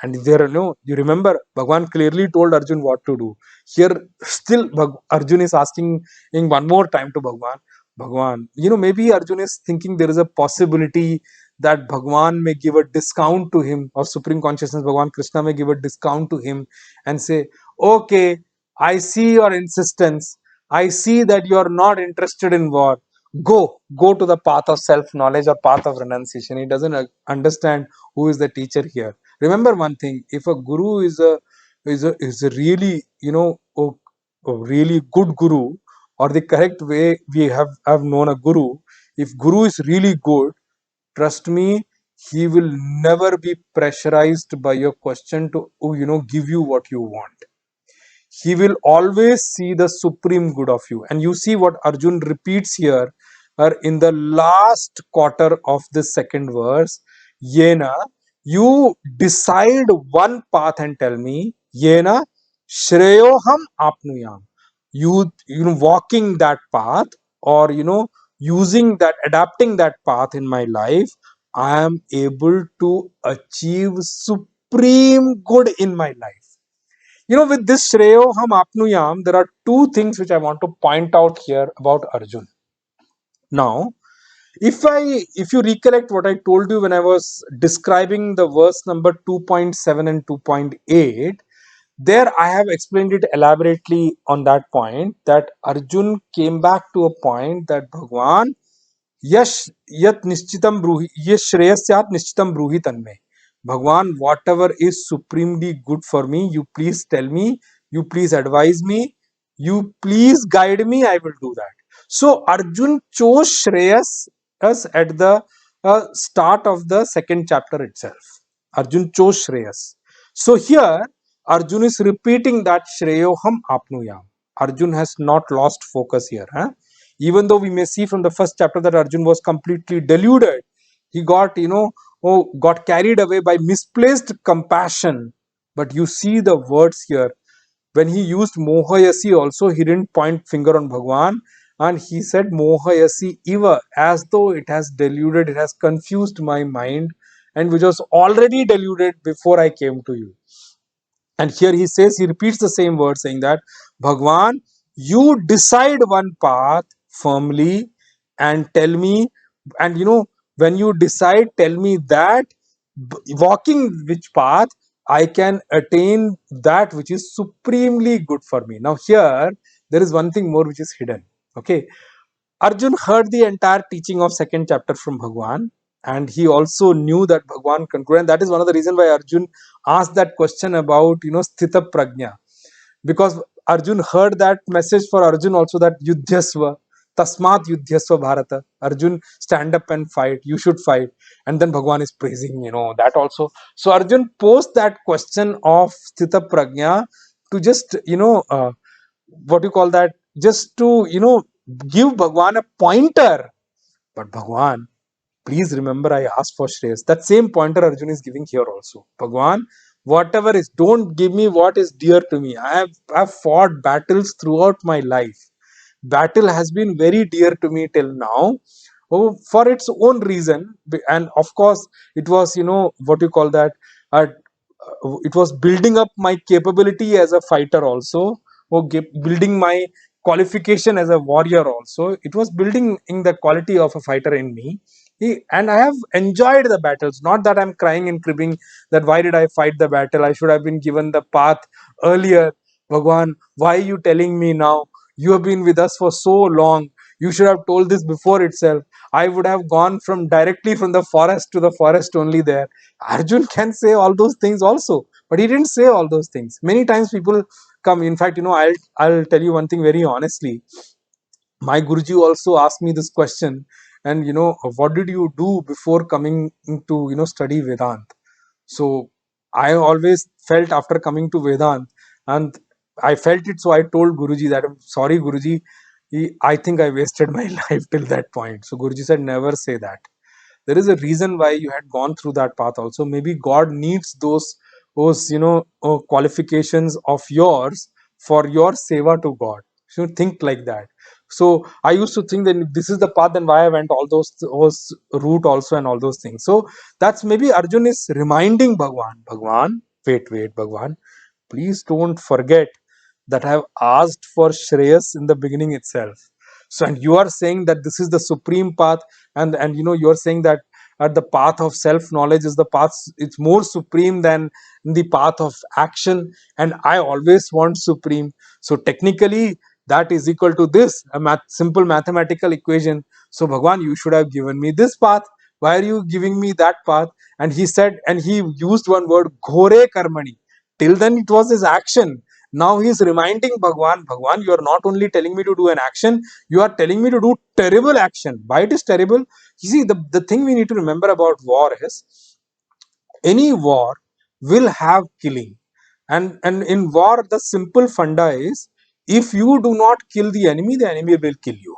And there, you remember, Bhagwan clearly told Arjun what to do. Here, still, Arjun is asking in one more time to Bhagwan. Bhagwan, maybe Arjun is thinking there is a possibility that Bhagwan may give a discount to him, or Supreme Consciousness, Bhagwan Krishna may give a discount to him and say, okay, I see your insistence. I see that you are not interested in war. Go to the path of self-knowledge or path of renunciation. He doesn't understand who is the teacher here. Remember one thing: if a guru is a really a really good guru, or the correct way we have known a guru, if guru is really good, trust me, he will never be pressurized by your question to give you what you want. He will always see the supreme good of you. And you see what Arjun repeats here in the last quarter of the second verse. Yena, you decide one path and tell me. Yena shreyoham apnuyam. Walking that path, or using that, adapting that path in my life, I am able to achieve supreme good in my life. With this Shreyo Ham Apnuyam, there are two things which I want to point out here about Arjun. Now, if you recollect what I told you when I was describing the verse number 2.7 and 2.8, there I have explained it elaborately on that point, that Arjun came back to a point that Bhagwan, यश यत निश्चितम ब्रूहि, ये श्रेयस्यात निश्चितम ब्रूहि तन्मे. Bhagwan, whatever is supremely good for me, you please tell me, you please advise me, you please guide me, I will do that. So Arjun chose Shreyas as at the start of the second chapter itself. Arjun chose Shreyas. So here Arjun is repeating that Shreyoham Apnuyam. Arjun has not lost focus here. Even though we may see from the first chapter that Arjun was completely deluded, he got got carried away by misplaced compassion. But you see the words here, when he used mohayasi also, he didn't point finger on Bhagwan, and he said mohayasi iva, as though it has deluded, it has confused my mind, and which was already deluded before I came to you. And here he says, he repeats the same word, saying that Bhagwan, you decide one path firmly and tell me, and when you decide, tell me that walking which path I can attain that which is supremely good for me. Now, here there is one thing more which is hidden. Okay, Arjun heard the entire teaching of second chapter from Bhagwan, and he also knew that Bhagwan concluded. And that is one of the reasons why Arjun asked that question about sthita prajna, because Arjun heard that message for Arjun also, that yudhyasva, tasmat yudhyasva bharata. Arjun, stand up and fight. You should fight. And then Bhagwan is praising that also. So Arjun posed that question of sthita prajna to just what you call that, just to give Bhagwan a pointer. But Bhagwan, please remember, I asked for Shreyas. That same pointer Arjun is giving here also. Bhagwan, whatever is, don't give me what is dear to me. I've fought battles throughout my life. Battle has been very dear to me till now, for its own reason. And of course, it was, what you call that, uh, it was building up my capability as a fighter also, building my qualification as a warrior also. It was building in the quality of a fighter in me. And I have enjoyed the battles. Not that I'm crying and cribbing that why did I fight the battle? I should have been given the path earlier. Bhagwan, why are you telling me now? You have been with us for so long. You should have told this before itself. I would have gone from directly from the forest to the forest only there. Arjun can say all those things also, but he didn't say all those things. Many times people come. In fact, I'll tell you one thing very honestly. My Guruji also asked me this question, and what did you do before coming to study Vedant? So I always felt after coming to Vedant, and I felt it, so I told Guruji that I'm sorry, Guruji. I think I wasted my life till that point. So Guruji said, never say that. There is a reason why you had gone through that path also. Maybe God needs those qualifications of yours for your seva to God. So think like that. So I used to think that if this is the path, then why I went all those route also and all those things. So that's maybe Arjun is reminding Bhagwan, Wait, Bhagwan. Please don't forget that I have asked for Shreyas in the beginning itself. So, and you are saying that this is the supreme path, and you are saying that the path of self knowledge is the path, it's more supreme than the path of action, and I always want supreme. So, technically, that is equal to this a simple mathematical equation. So, Bhagwan, you should have given me this path. Why are you giving me that path? And he said, and he used one word, Ghore Karmani. Till then, it was his action. Now he is reminding Bhagwan, you are not only telling me to do an action, you are telling me to do terrible action. Why it is terrible? You see, the thing we need to remember about war is any war will have killing. And in war, the simple funda is if you do not kill the enemy will kill you.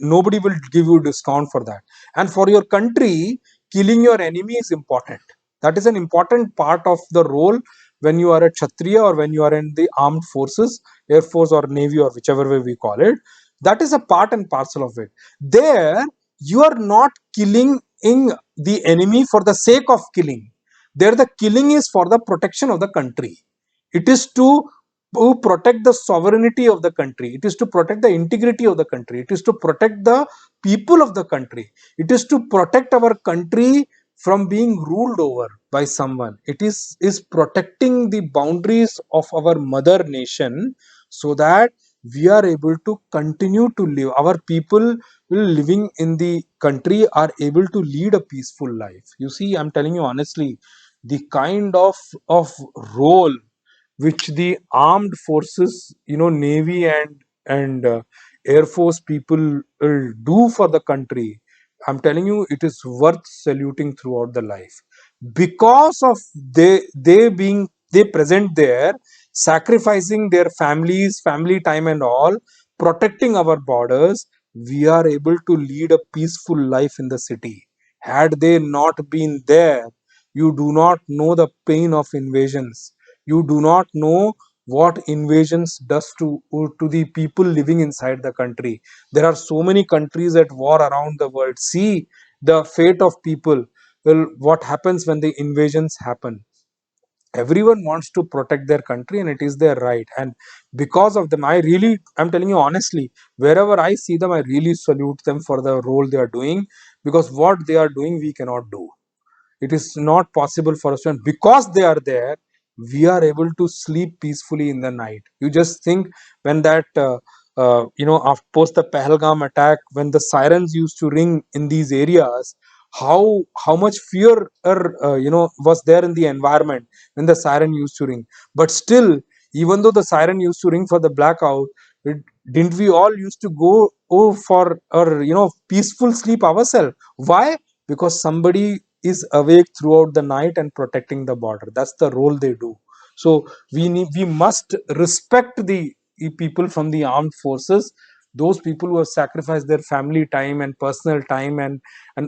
Nobody will give you discount for that. And for your country, killing your enemy is important. That is an important part of the role when you are a Kshatriya or when you are in the armed forces, Air Force or Navy or whichever way we call it. That is a part and parcel of it. There, you are not killing the enemy for the sake of killing. There, the killing is for the protection of the country. It is to protect the sovereignty of the country. It is to protect the integrity of the country. It is to protect the people of the country. It is to protect our country from being ruled over by someone. It is protecting the boundaries of our mother nation so that we are able to continue to live. Our people living in the country are able to lead a peaceful life. You see, I'm telling you honestly, the kind of role which the armed forces, navy and air force people do for the country, I'm telling you, it is worth saluting throughout the life. Because of they present there, sacrificing their families, family time and all, protecting our borders, we are able to lead a peaceful life in the city. Had they not been there, you do not know the pain of invasions. You do not know what invasions does to the people living inside the country. There are so many countries at war around the world. See the fate of people. Well, what happens when the invasions happen? Everyone wants to protect their country and it is their right. And because of them, I'm telling you honestly, wherever I see them, I really salute them for the role they are doing, because what they are doing we cannot do. It is not possible for us to, and because they are there, we are able to sleep peacefully in the night. You just think when that after post the Pahalgam attack, when the sirens used to ring in these areas, how much fear was there in the environment when the siren used to ring. But still, even though the siren used to ring for the blackout, it, didn't we all used to go for or peaceful sleep ourselves? Why? Because somebody is awake throughout the night and protecting the border. That's the role they do. So we must respect the people from the armed forces, those people who have sacrificed their family time and personal time and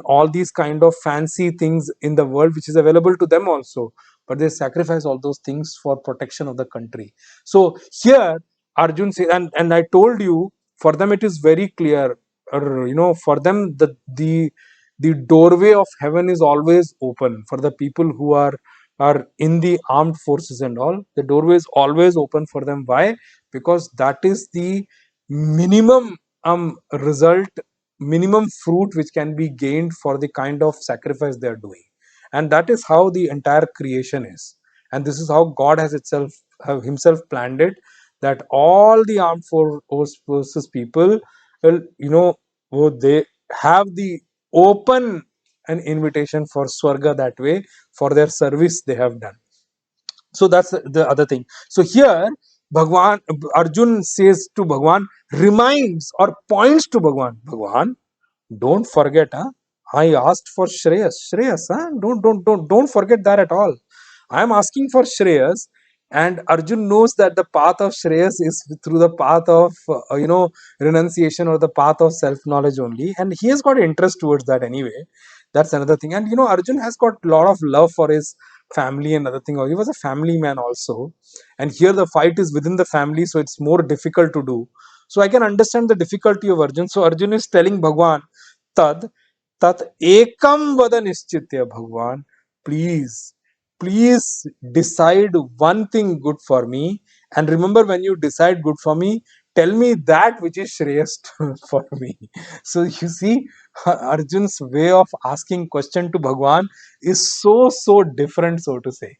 all these kind of fancy things in the world which is available to them also, but they sacrifice all those things for protection of the country. So here Arjun says, and I told you, for them it is very clear, or for them the doorway of heaven is always open for the people who are in the armed forces and all. The doorway is always open for them. Why? Because that is the minimum result, minimum fruit which can be gained for the kind of sacrifice they are doing. And that is how the entire creation is, and this is how God has itself have himself planned it, that all the armed forces people will, they have the open an invitation for Swarga that way, for their service they have done. So that's the other thing. So here Bhagwan, Arjun says to Bhagwan, reminds or points to Bhagwan, don't forget, huh? I asked for Shreyas, huh? Don't forget that at all. I am asking for Shreyas, and Arjun knows that the path of Shreyas is through the path of renunciation or the path of self knowledge only, and he has got interest towards that anyway. That's another thing. And Arjun has got a lot of love for his family and other thing. He was a family man also, and here the fight is within the family, so it's more difficult to do. So I can understand the difficulty of Arjun. So Arjun is telling Bhagwan, Tad tat ekam vada nischitya, Bhagwan, please please decide one thing good for me, and remember, when you decide good for me, tell me that which is shreyast for me. So you see, Arjun's way of asking question to Bhagwan is so different, so to say.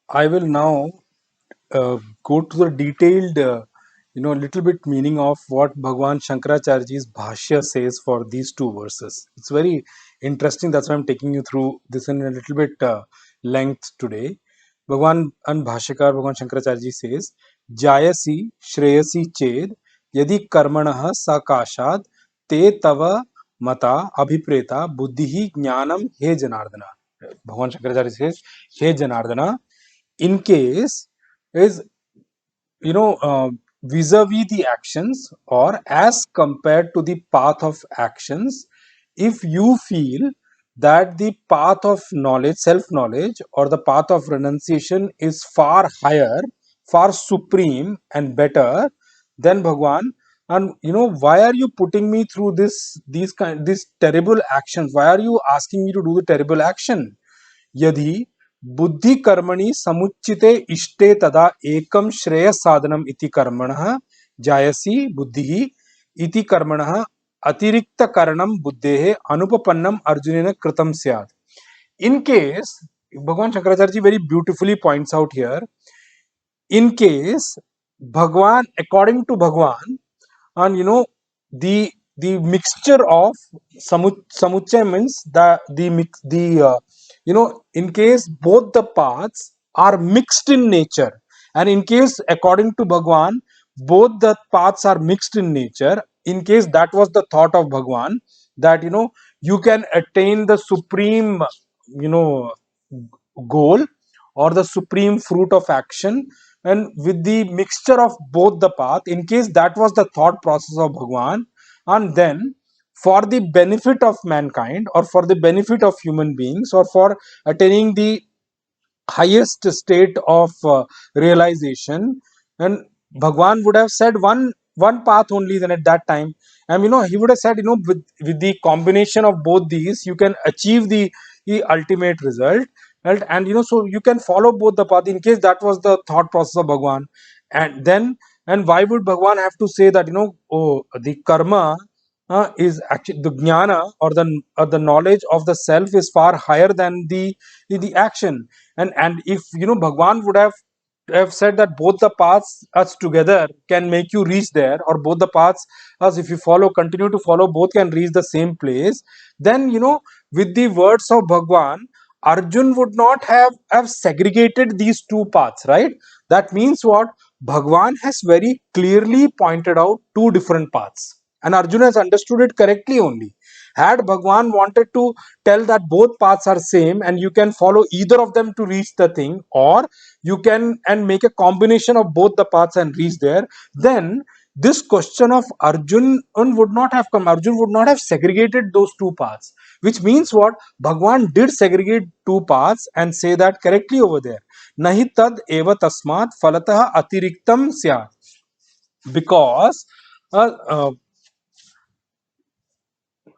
I will now go to the detailed, little bit meaning of what Bhagwan Shankaracharya's Bhashya says for these two verses. It's very interesting. That's why I'm taking you through this in a little bit length today. Bhagwan and Bhashyakar Bhagwan Shankaracharya says, Jayasi Shreyasi Ched Yadi Karmanah Sakashad Te Tava Mata Abhipreta Buddhihi Jnanam He Janardana. Bhagwan Shankaracharya says, He Janardana, in case is vis-a-vis the actions, or as compared to the path of actions, if you feel that the path of knowledge, self-knowledge, or the path of renunciation is far higher, far supreme and better, then Bhagwan, and why are you putting me through these terrible actions? Why are you asking me to do the terrible action? यदि बुद्धि कर्मणि समुच्चिते इष्टे तदा एकम श्रेय साधनम इति कर्मणः जायसी बुद्धिः इति कर्मणः अतिरिक्त कारणम बुद्धेः अनुपपन्नम अर्जुनेन कृतं स्यात्. In case, Bhagwan Shankaracharya ji very beautifully points out here, in case Bhagwan, according to Bhagwan, and the mixture of samuchaya means the mix, the in case both the paths are mixed in nature, and in case according to Bhagwan both the paths are mixed in nature, in case that was the thought of Bhagwan, that you can attain the supreme you know goal, or the supreme fruit of action, and with the mixture of both the path, in case that was the thought process of Bhagwan, and then for the benefit of mankind, or for the benefit of human beings, or for attaining the highest state of realization, and Bhagwan would have said one path only then at that time, and he would have said, with the combination of both these you can achieve the ultimate result, right? And so you can follow both the path, in case that was the thought process of Bhagwan. And then, and why would Bhagwan have to say that, oh, the karma is actually the jnana, or the knowledge of the self is far higher than the action. And if Bhagwan would have said that both the paths us together can make you reach there, or both the paths as if you continue to follow, both can reach the same place, then with the words of Bhagwan, Arjun would not have segregated these two paths, right? That means what? Bhagwan has very clearly pointed out two different paths, and Arjun has understood it correctly only. Had Bhagwan wanted to tell that both paths are same and you can follow either of them to reach the thing, or you can and make a combination of both the paths and reach there, then this question of Arjun would not have come. Arjun would not have segregated those two paths, which means what? Bhagwan did segregate two paths and say that correctly over there. Nahi tad eva tasmat falatah atiriktam syat. Because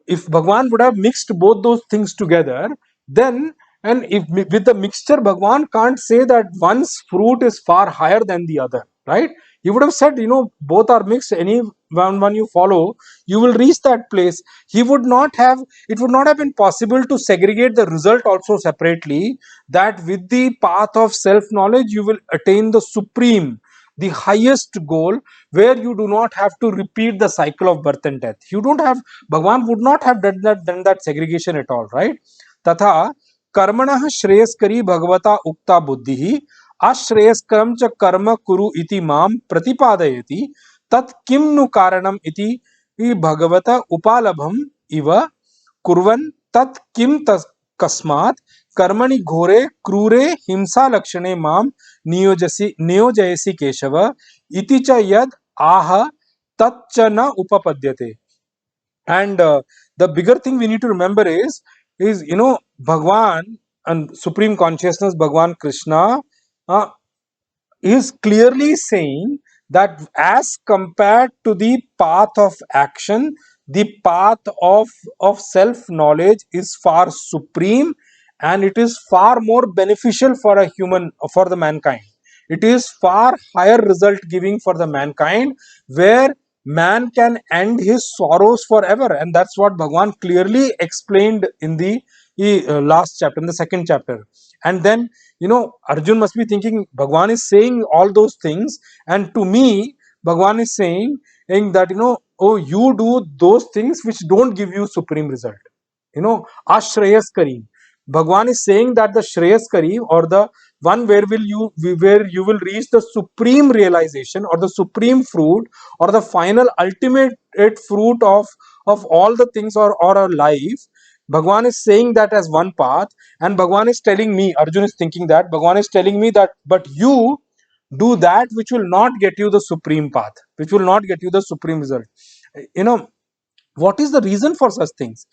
if Bhagwan would have mixed both those things together, then, and if with the mixture, Bhagwan can't say that one's fruit is far higher than the other, right? He would have said, both are mixed. Any one you follow, you will reach that place. He would not have, it would not have been possible to segregate the result also separately, that with the path of self-knowledge, you will attain the supreme, the highest goal, where you do not have to repeat the cycle of birth and death. You don't have, Bhagwan would not have done that segregation at all, right? Tatha कर्मणः श्रेयस्करी भगवता उक्ता बुद्धिः अश्रेयस्करं च कर्म कुरु इति मां प्रतिपादयति तत् किं नु कारणम् इति भगवता उपालभम् इव कुर्वन् तत् किं कस्मात् कर्मणि घोरे क्रूरे हिंसा लक्षणे मां नियोजयसि केशव इति च यद आह तच्च न उपपद्यते. And the bigger thing we need to remember is Bhagwan and supreme consciousness, Bhagwan Krishna, uh, is clearly saying that as compared to the path of action, the path of self knowledge is far supreme, and it is far more beneficial for a human, for the mankind. It is far higher result giving for the mankind, where man can end his sorrows forever. And that's what Bhagwan clearly explained in the last chapter, in the second chapter. And then, Arjun must be thinking, Bhagwan is saying all those things, and to me, Bhagwan is saying that, oh, you do those things which don't give you supreme result. Ashrayaskari. Bhagwan is saying that the Shrayaskari, or the one where you will reach the supreme realization, or the supreme fruit, or the final ultimate fruit of all the things, or a life. Bhagwan is saying that as one path, and Bhagwan is telling me, Arjun is thinking that Bhagwan is telling me that, but you do that which will not get you the supreme path, which will not get you the supreme result. You know, what is the reason for such things?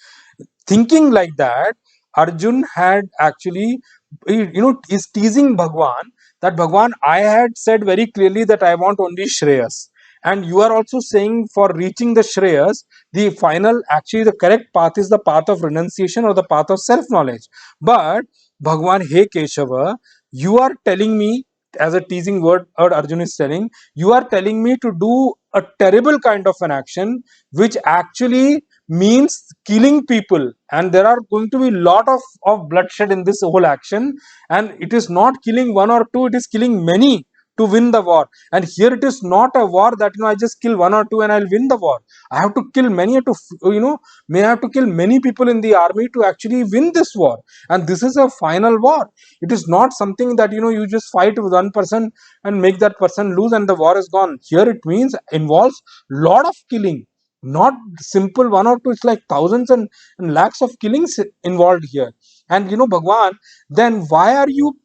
Thinking like that, Arjun had actually, is teasing Bhagwan, that Bhagwan, I had said very clearly that I want only Shreyas, and you are also saying for reaching the Shreyas, the final, actually the correct path is the path of renunciation, or the path of self knowledge. But Bhagwan, hey Keshava, you are telling me, as a teasing word, or Arjun is telling, you are telling me to do a terrible kind of an action, which actually means killing people, and there are going to be a lot of bloodshed in this whole action, and it is not killing one or two, it is killing many to win the war. And here it is not a war that, I just kill one or two and I'll win the war. I have to kill many to, may have to kill many people in the army to actually win this war. And this is a final war. It is not something that, you just fight with one person and make that person lose and the war is gone. Here it means involves lot of killing, not simple one or two, it's like thousands and lakhs of killings involved here. And Bhagwan, then why are you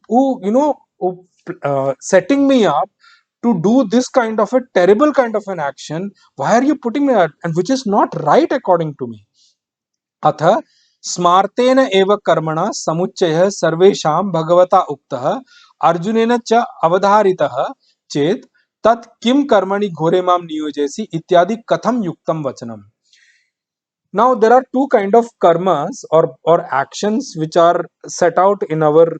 setting me up to do this kind of a terrible kind of an action? Why are you putting me at, and which is not right according to me? अथ स्मार्तेन एव कर्मणा समुच्चयः सर्वेषां भगवता उक्तः अर्जुनेन च अवधारितः चेत तत् किम कर्मणि घोरे माम नियोजयसि इत्यादि कथम युक्तम वचनम. Now there are two kind of karmas, or actions which are set out in our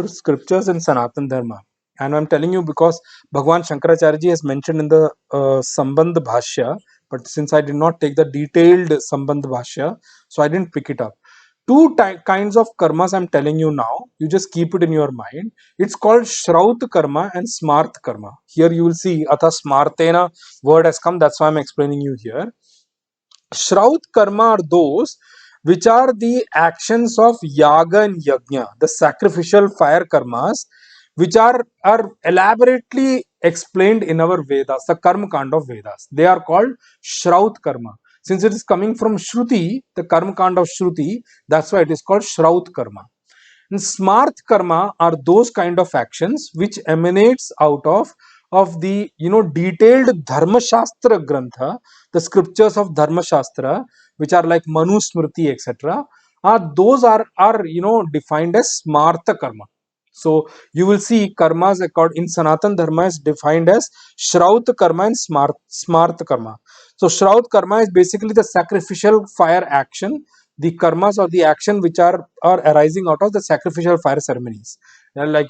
scriptures in Sanatan Dharma, and I'm telling you because Bhagwan Shankaracharya ji has mentioned in the Sambandh Bhashya, but since I did not take the detailed Sambandh Bhashya, so I didn't pick it up. Two kinds of karmas I'm telling you now. You just keep it in your mind. It's called Shraut karma and Smart karma. Here you will see Atha Smartena word has come. That's why I'm explaining you here. Shraut karma are those which are the actions of yaga and yajna, the sacrificial fire karmas, which are elaborately explained in our Vedas, the karma kand of Vedas. They are called Shraut karma. Since it is coming from Shruti, the karma kand of Shruti, that's why it is called Shraut karma. And smart karma are those kind of actions which emanates out of the detailed dharma shastra grantha, the scriptures of dharma shastra, which are like Manu Smriti, etc. Those are defined as smarta karma. So you will see karmas in Sanatan Dharma is defined as Shraut karma and smart karma. So Shraut karma is basically the sacrificial fire action, the karmas or the action which are arising out of the sacrificial fire ceremonies. They are like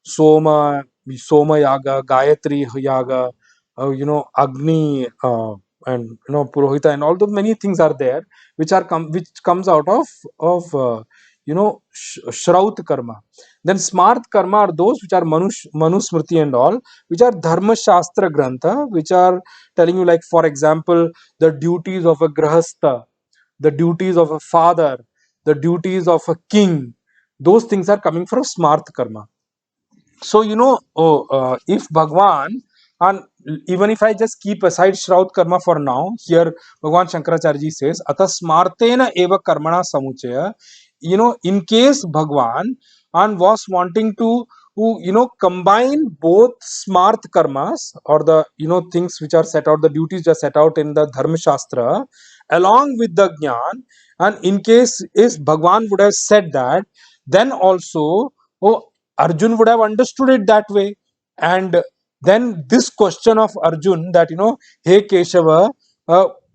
Soma, Soma Yaga, Gayatri Yaga, Agni, and Purohita, and all those many things are there which comes out of Shraut karma. Then Smart karma are those which are Manu Smriti and all, which are Dharma Shastra Grantha, which are telling you, like for example, the duties of a Grahastha, the duties of a father, the duties of a king. Those things are coming from Smart karma. So if Bhagwan, and even if I just keep aside Shraut karma for now, here Bhagwan Shankaracharya ji says Atha smartena eva karmana samuchaya. In case Bhagwan and was wanting to combine both smart karmas, or the things which are set out, the duties which are set out in the Dharma Shastra, along with the Jnana, and in case if Bhagwan would have said that, then also Arjun would have understood it that way. And then this question of Arjun, that hey Keshava,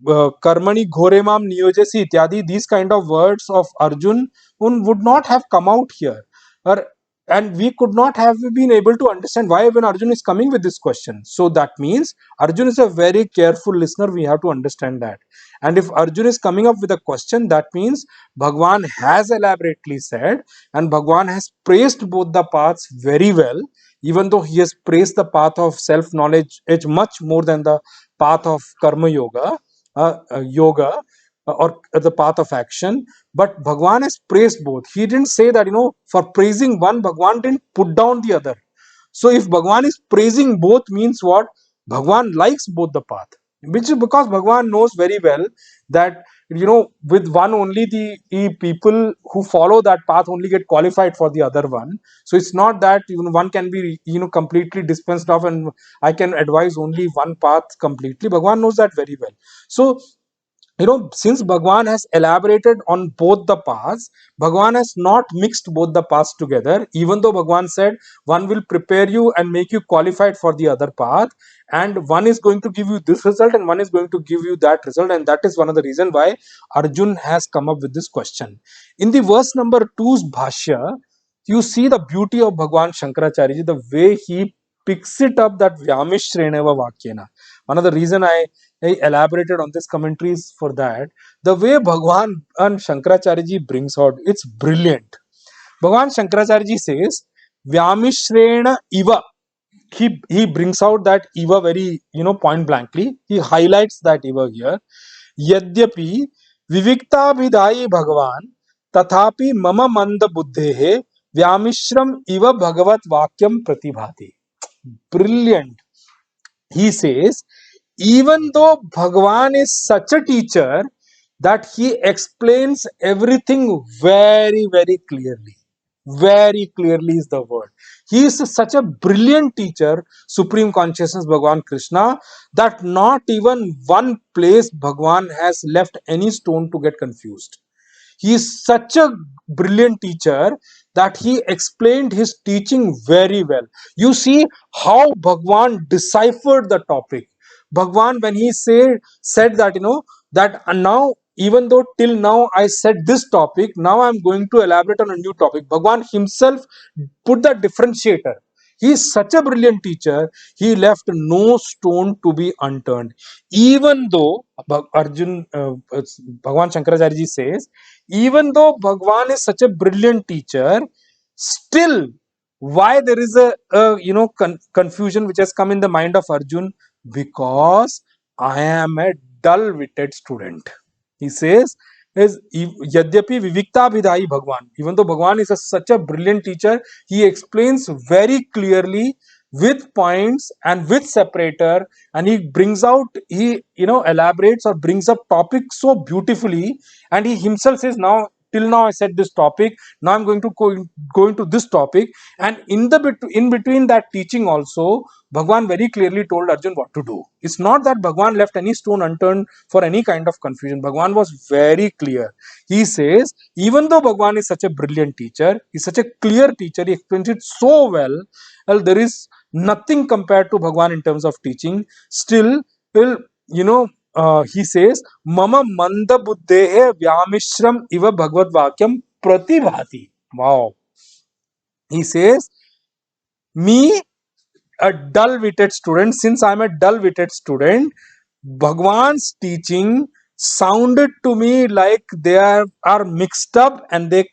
karmani ghoremam niyojasi ityadi, these kind of words of Arjun would not have come out here, or and we could not have been able to understand why when Arjun is coming with this question. So that means Arjun is a very careful listener. We have to understand that. And if Arjun is coming up with a question, that means Bhagwan has elaborately said, and Bhagwan has praised both the paths very well, even though he has praised the path of self knowledge much more than the path of karma yoga, or the path of action. But Bhagwan has praised both. He didn't say that, for praising one, Bhagwan didn't put down the other. So if Bhagwan is praising both, means what? Bhagwan likes both the path, which is because Bhagwan knows very well that, with one only, the people who follow that path only get qualified for the other one. So it's not that one can be completely dispensed of, and I can advise only one path completely. Bhagwan knows that very well. So, since Bhagwan has elaborated on both the paths, Bhagwan has not mixed both the paths together, even though Bhagwan said one will prepare you and make you qualified for the other path, and one is going to give you this result and one is going to give you that result. And that is one of the reasons why Arjun has come up with this question. In the verse number 2's Bhashya, you see the beauty of Bhagwan Shankaracharya, the way he picks it up, that Vyamishreneva Vakyena. One of the reason I elaborated on this commentaries for that, the way Bhagwan and Shankaracharya ji brings out, it's brilliant. Bhagwan Shankaracharya ji says, Vyamishrena Iva. He brings out that Iva very, point blankly. He highlights that Iva here. Yadyapi Vivikta Vidai Bhagavan Tathapi Mama Manda Buddhehe Vyamishram Iva Bhagavat Vakyam Pratibhati. Brilliant. He says, even though Bhagwan is such a teacher that he explains everything very, very clearly. Very clearly is the word. He is such a brilliant teacher, Supreme Consciousness Bhagwan Krishna, that not even one place Bhagwan has left any stone to get confused. He is such a brilliant teacher that he explained his teaching very well. You see how Bhagwan deciphered the topic. Bhagwan, when he said that, that now, even though till now I said this topic, now I'm going to elaborate on a new topic. Bhagwan himself put the differentiator. He is such a brilliant teacher, he left no stone to be unturned. Even though Bhagwan Shankaracharya ji says, even though Bhagwan is such a brilliant teacher, still, why there is a confusion which has come in the mind of Arjun? Because I am a dull-witted student. He says, is Yadyapi Vivikta Vidai Bhagwan. Even though Bhagwan is such a brilliant teacher, he explains very clearly with points and with separator, and he brings out, he elaborates or brings up topics so beautifully, and he himself says, now till now I said this topic, now I'm going to go into this topic. And in between that teaching also, Bhagwan very clearly told Arjun what to do. It's not that Bhagwan left any stone unturned for any kind of confusion. Bhagwan was very clear. He says, even though Bhagwan is such a brilliant teacher, he's such a clear teacher, he explains it so well, there is nothing compared to Bhagwan in terms of teaching. Still, well, he says, Mama Manda Buddhehe Vyamishram Iva Bhagavad Vakyam Pratibhati. Wow. He says, me, a dull-witted student, since I'm a dull-witted student, Bhagwan's teaching sounded to me like they are mixed up, and they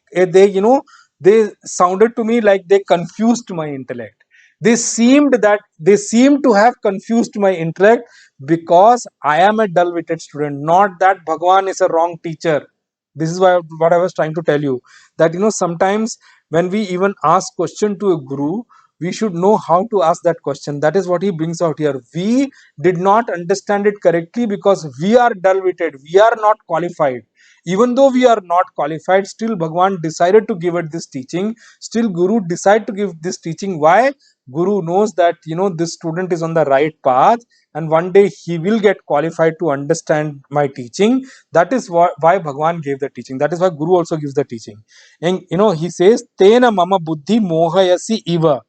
sounded to me like they confused my intellect. They seemed to have confused my intellect, because I am a dull-witted student, not that Bhagwan is a wrong teacher. This is what I was trying to tell you, that sometimes when we even ask question to a guru, we should know how to ask that question. That is what he brings out here. We did not understand it correctly because we are dull-witted, we are not qualified. Even though we are not qualified, still Bhagwan decided to give it this teaching. Still Guru decided to give this teaching. Why? Guru knows that this student is on the right path, and one day he will get qualified to understand my teaching. That is why Bhagwan gave the teaching. That is why Guru also gives the teaching. And he says, Tena mama buddhi mohayasi iva.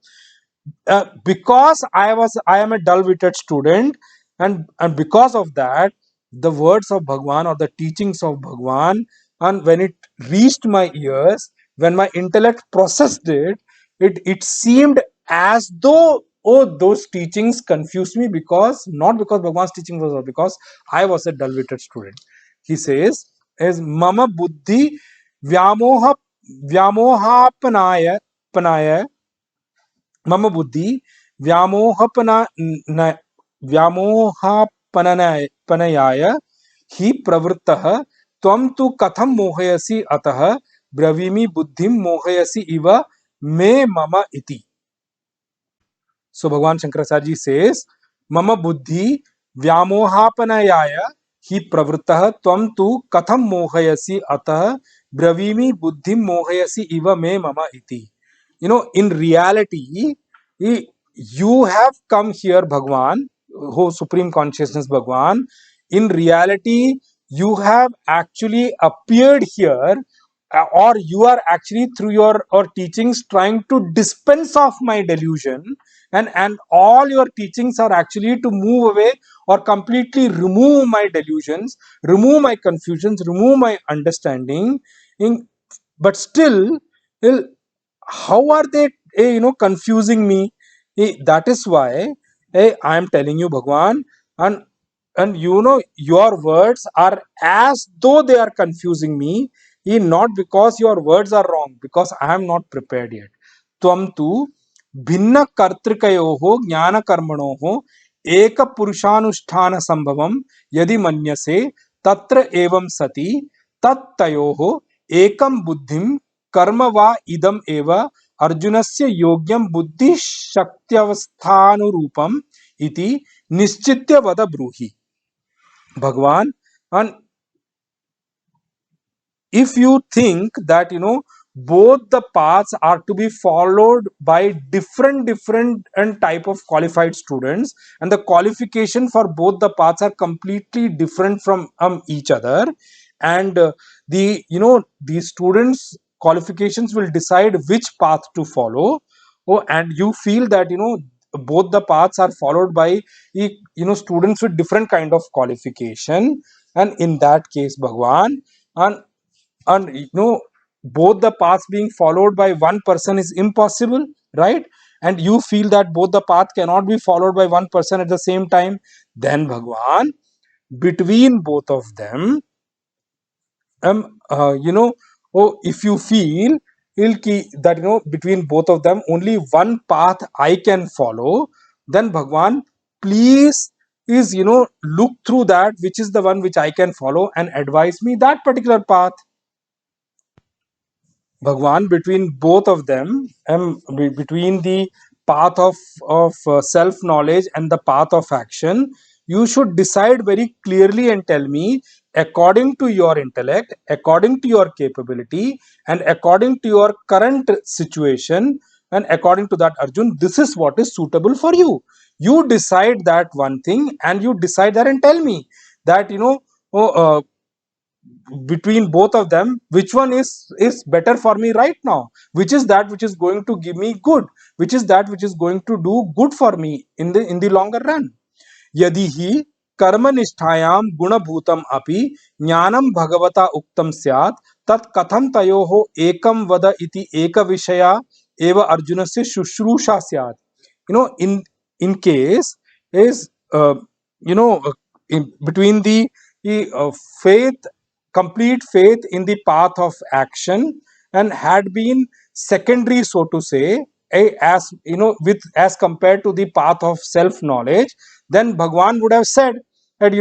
Because I am a dull-witted student, and because of that, the words of Bhagwan or the teachings of Bhagwan, and when it reached my ears, when my intellect processed it seemed as though, oh, those teachings confused me, because not because Bhagwan's teaching was wrong, because I was a dull-witted student. He says, is mama buddhi vyamoha vyamohapanaya panaya मम बुद्धि व्यामोहपना न व्यामोहापनयाय हि प्रवृत्तः त्वं तु कथं मोहयसि अतः ब्रवीमि बुद्धिं मोहयसि इव मे मम इति. So Bhagwan Shankaracharya ji says, Mama buddhi vyamohapanayaya hi pravrittah tvam tu katham mohayasi atah bravimi buddhim mohayasi iva me mama iti. You know, in reality, you have come here, Bhagwan, who Supreme Consciousness Bhagwan. In reality, you have actually appeared here, or you are actually through your or teachings trying to dispense off my delusion, and all your teachings are actually to move away or completely remove my delusions, remove my confusions, remove my understanding. But still, how are they confusing me? That is why I am telling you, Bhagwan, and your words are as though they are confusing me, not because your words are wrong, because I am not prepared yet. Tvam tu भिन्न कर्तृकयोः ज्ञानकर्मणोः एक पुरुषानुष्ठान संभवम यदि मन्यसे तत्र एवं सति तत्तयोः एकम बुद्धिम कर्म वा इदम एव अर्जुनस्य योग्यम बुद्धि शक्त्यवस्थानुरूपम इति निश्चित्य वद ब्रूहि. भगवान, and if you think that both the paths are to be followed by different and type of qualified students, and the qualification for both the paths are completely different from each other, and the students qualifications will decide which path to follow. Oh, and you feel that both the paths are followed by students with different kind of qualification, and in that case, Bhagwan, and both the paths being followed by one person is impossible, right? And you feel that both the path cannot be followed by one person at the same time. Then Bhagwan, between both of them, if you feel that between both of them only one path I can follow, then Bhagwan, please is look through that which is the one which I can follow and advise me that particular path. Bhagwan, between both of them, between the path of self knowledge and the path of action, you should decide very clearly and tell me, according to your intellect, according to your capability, and according to your current situation, and according to that, Arjun, this is what is suitable for you. You decide that one thing, and you decide that and tell me that oh, between both of them, which one is better for me right now, which is that which is going to give me good, which is that which is going to do good for me in the longer run. यदि हि कर्मनिष्ठायां गुणभूतम अपि ज्ञानम भगवता उक्तम स्यात् तत् कथम तयोः एकम वद इति एक विषया एव अर्जुनस्य शुश्रूषा स्यात्. In case is between the faith, complete faith in the path of action, and had been secondary, so to say, as with as compared to the path of self knowledge, then Bhagwan would have said that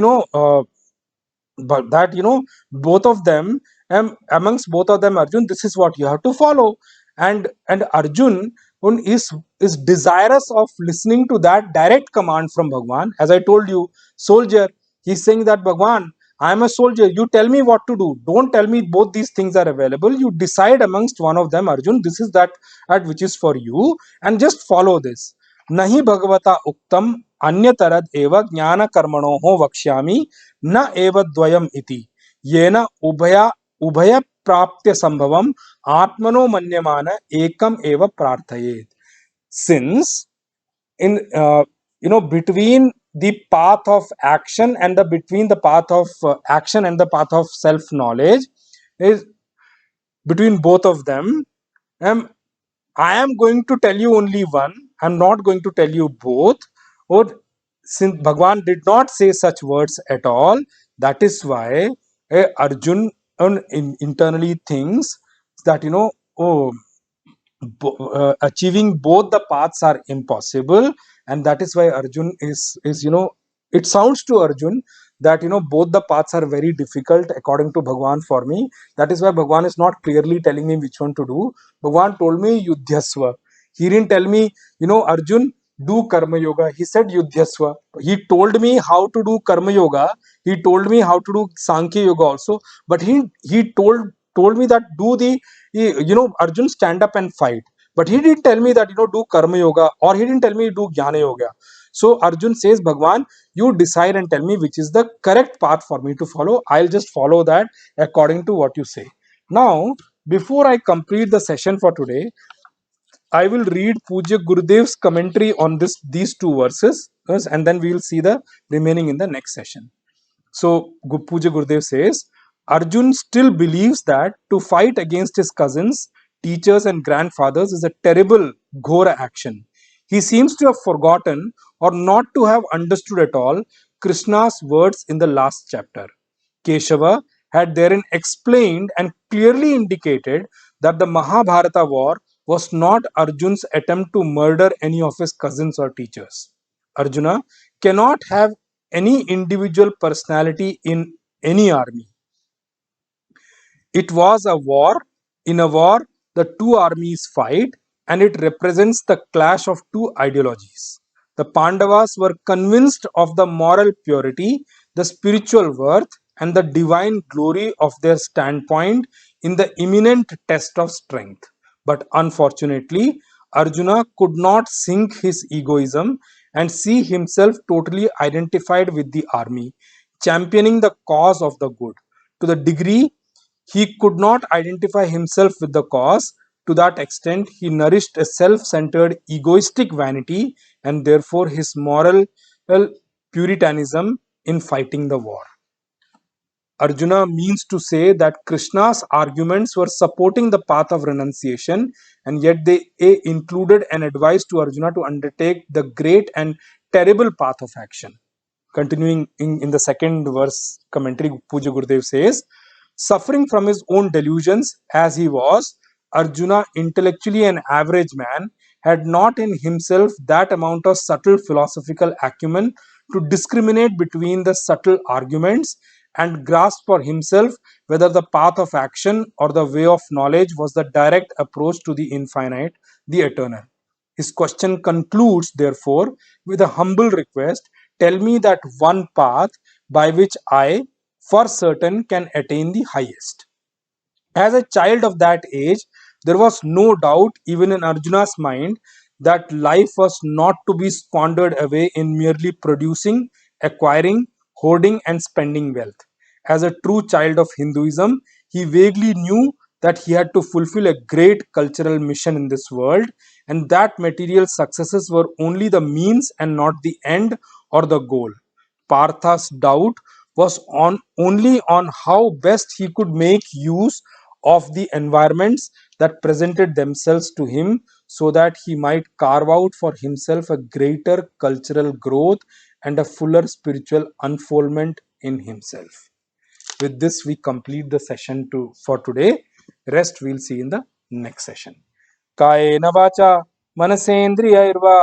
but that both of them, amongst both of them, Arjun, this is what you have to follow. And Arjun is desirous of listening to that direct command from Bhagwan. As I told you, soldier, he's saying that Bhagwan, I am a soldier, you tell me what to do, don't tell me both these things are available, you decide amongst one of them, Arjun, this is that which is for you, and just follow this. Nahi Bhagavata uktam अन्यतरद एव ज्ञान कर्मणोः वक्ष्यामि न एव द्वयम् इति येन उभय प्राप्त्य संभवम आत्मनो मन्यमान एकम एव प्रार्थयेत्. Since in between the path of action and the between the path of action and the path of self knowledge is between both of them. um, I am going to tell you only one. I'm not going to tell you both. Or since Bhagwan did not say such words at all, that is why Arjun internally thinks that, oh, achieving both the paths are impossible, and that is why Arjun is it sounds to Arjun that both the paths are very difficult according to Bhagwan for me. That is why Bhagwan is not clearly telling me which one to do. Bhagwan told me yudhyasva. He didn't tell me, Arjun, do karma yoga. He said yudhyasva. He told me how to do karma yoga. He told me how to do sankhya yoga also. But he told me that do the Arjun, stand up and fight. But he didn't tell me that do karma yoga, or he didn't tell me do jnana yoga. So Arjun says, Bhagwan, you decide and tell me which is the correct path for me to follow. I'll just follow that according to what you say. Now, before I complete the session for today, I will read Pujya Gurudev's commentary on these two verses, and then we will see the remaining in the next session. So Puja Gurudev says, Arjun still believes that to fight against his cousins, teachers and grandfathers is a terrible Ghora action. He seems to have forgotten or not to have understood at all Krishna's words in the last chapter. Keshava had therein explained and clearly indicated that the Mahabharata war was not Arjun's attempt to murder any of his cousins or teachers. Arjuna cannot have any individual personality in any army. It was a war. In a war, the two armies fight, and it represents the clash of two ideologies. The Pandavas were convinced of the moral purity, the spiritual worth, and the divine glory of their standpoint in the imminent test of strength. But unfortunately, Arjuna could not sink his egoism and see himself totally identified with the army, championing the cause of the good. To the degree he could not identify himself with the cause, to that extent he nourished a self centered, egoistic vanity, and therefore his moral puritanism in fighting the war. Arjuna means to say that Krishna's arguments were supporting the path of renunciation, and yet they included an advice to Arjuna to undertake the great and terrible path of action. Continuing in the second verse commentary, Puja Gurudev says, suffering from his own delusions as he was, Arjuna, intellectually an average man, had not in himself that amount of subtle philosophical acumen to discriminate between the subtle arguments and grasp for himself whether the path of action or the way of knowledge was the direct approach to the infinite, the eternal. His question concludes, therefore, with a humble request, tell me that one path by which I, for certain, can attain the highest. As a child of that age, there was no doubt, even in Arjuna's mind, that life was not to be squandered away in merely producing, acquiring, hoarding, and spending wealth. As a true child of Hinduism, he vaguely knew that he had to fulfill a great cultural mission in this world, and that material successes were only the means and not the end or the goal. Partha's doubt was only on how best he could make use of the environments that presented themselves to him so that he might carve out for himself a greater cultural growth and a fuller spiritual unfoldment in himself. With this, we complete the session for today. Rest we'll see in the next session. कायेन वाचा मनसेन्द्रियैर्वा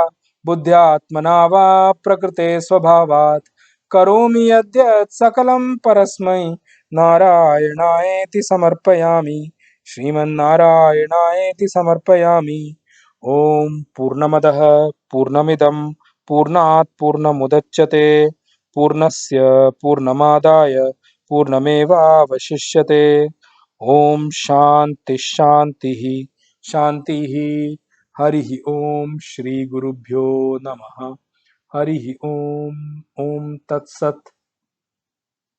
बुद्ध्यात्मना वा प्रकृते स्वभावात् करोमि यद्यत् सकलं परस्मै नारायणायेति समर्पयामि श्रीमन्नारायणायेति समर्पयामि ॐ पूर्णमदः पूर्णमिदं पूर्णात् पूर्णमुदच्यते पूर्णस्य पूर्णमादाय पूर्णमेवावशिष्यते ॐ शान्ति शान्तिः शांति ही हरि ओम श्री गुरुभ्यो नमः हरि ओम ओम तत्सत